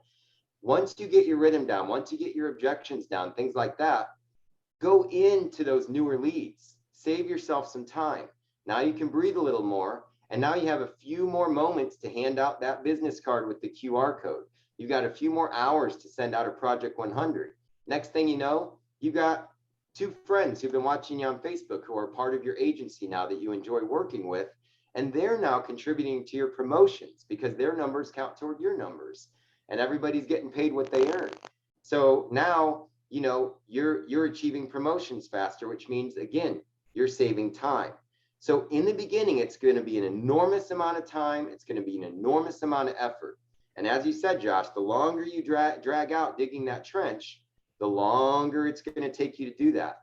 Once you get your rhythm down, once you get your objections down, things like that, go into those newer leads. Save yourself some time. Now you can breathe a little more, and now you have a few more moments to hand out that business card with the QR code. You've got a few more hours to send out a Project 100. Next thing you know, you got 2 friends who've been watching you on Facebook who are part of your agency now that you enjoy working with, and they're now contributing to your promotions because their numbers count toward your numbers, and everybody's getting paid what they earn. So now, you're achieving promotions faster, which means, again, you're saving time. So in the beginning, it's going to be an enormous amount of time. It's going to be an enormous amount of effort. And as you said, Josh, the longer you drag out digging that trench, the longer it's going to take you to do that.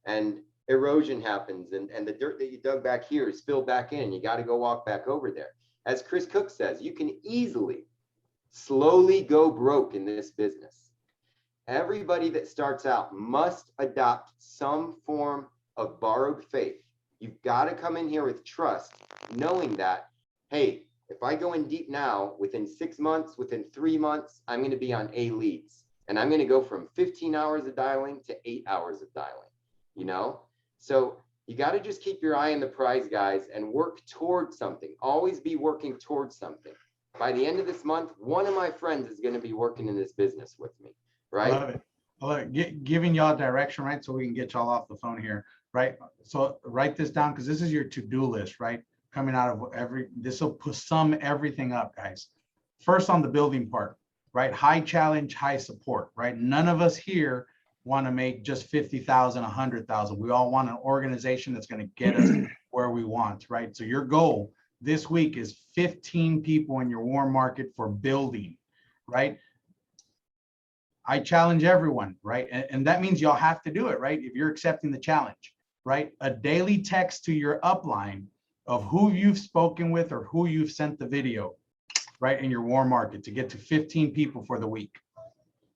And erosion happens, and the dirt that you dug back here is filled back in. You got to go walk back over there. As Chris Cook says, you can easily, slowly go broke in this business. Everybody that starts out must adopt some form of borrowed faith. You've got to come in here with trust, knowing that, hey, if I go in deep now, within 6 months, within 3 months, I'm going to be on leads. And I'm going to go from 15 hours of dialing to 8 hours of dialing, So you got to just keep your eye on the prize, guys, and work towards something. Always be working towards something. By the end of this month, one of my friends is going to be working in this business with me, right? Love it. Giving y'all direction, right? So we can get y'all off the phone here, right? So write this down, because this is your to-do list, right? Coming out of this will sum everything up, guys. First, on the building part, right? High challenge, high support, right? None of us here want to make just 50,000, 100,000. We all want an organization that's going to get us where we want, right? So your goal this week is 15 people in your warm market for building, right? I challenge everyone, right? And that means y'all have to do it, right? If you're accepting the challenge, right? A daily text to your upline of who you've spoken with or who you've sent the video, right? In your warm market to get to 15 people for the week,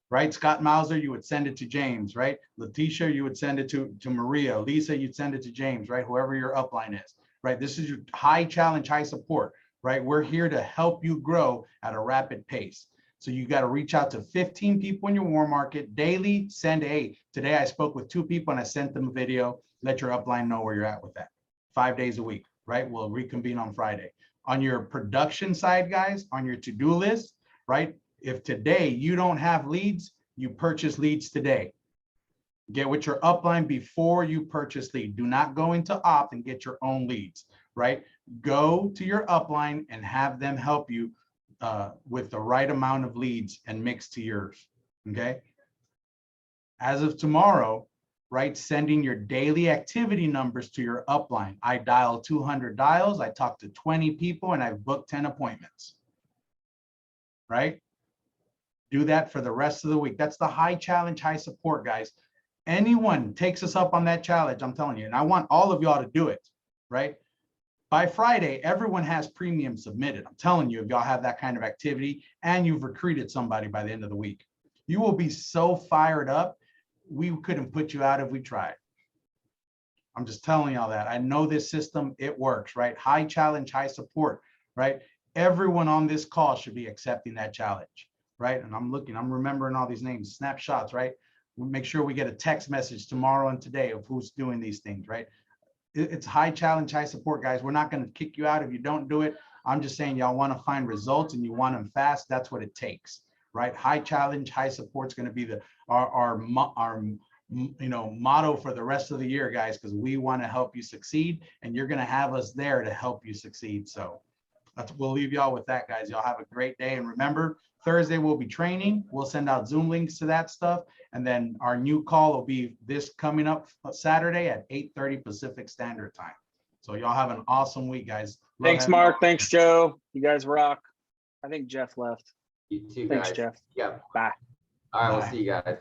right? Scott Mauser, you would send it to James, right? Letitia, you would send it to Maria. Lisa, you'd send it to James, right? Whoever your upline is, right? This is your high challenge, high support, right? We're here to help you grow at a rapid pace. So you got to reach out to 15 people in your warm market daily, send, hey, today I spoke with 2 people and I sent them a video. Let your upline know where you're at with that. 5 days a week, right? We'll reconvene on Friday. On your production side, guys, on your to-do list, right? If today you don't have leads, you purchase leads today. Get with your upline before you purchase lead. Do not go into opt and get your own leads, right? Go to your upline and have them help you with the right amount of leads and mix to yours, okay? As of tomorrow, right, sending your daily activity numbers to your upline. I dial 200 dials, I talked to 20 people, and I've booked 10 appointments, right? Do that for the rest of the week. That's the high challenge, high support, guys. Anyone takes us up on that challenge, I'm telling you, and I want all of y'all to do it, right? By Friday, everyone has premium submitted. I'm telling you, if y'all have that kind of activity and you've recruited somebody by the end of the week, you will be so fired up. We couldn't put you out if we tried. I'm just telling y'all that. I know this system, it works, right? High challenge, high support, right? Everyone on this call should be accepting that challenge, right? And I'm remembering all these names, snapshots, right? We'll make sure we get a text message tomorrow and today of who's doing these things, right? It's high challenge, high support, guys. We're not going to kick you out if you don't do it. I'm just saying y'all want to find results and you want them fast. That's what it takes, right? High challenge, high support is going to be our motto for the rest of the year, guys, because we want to help you succeed and you're going to have us there to help you succeed. So we'll leave y'all with that, guys. Y'all have a great day. And remember, Thursday we'll be training. We'll send out Zoom links to that stuff. And then our new call will be this coming up Saturday at 8:30 Pacific Standard Time. So y'all have an awesome week, guys. Love Thanks, having Mark. y'all. Thanks, Joe. You guys rock. I think Jeff left. You too, Thanks, guys. Jeff. Yeah. Bye. All right, we'll Bye. see you guys.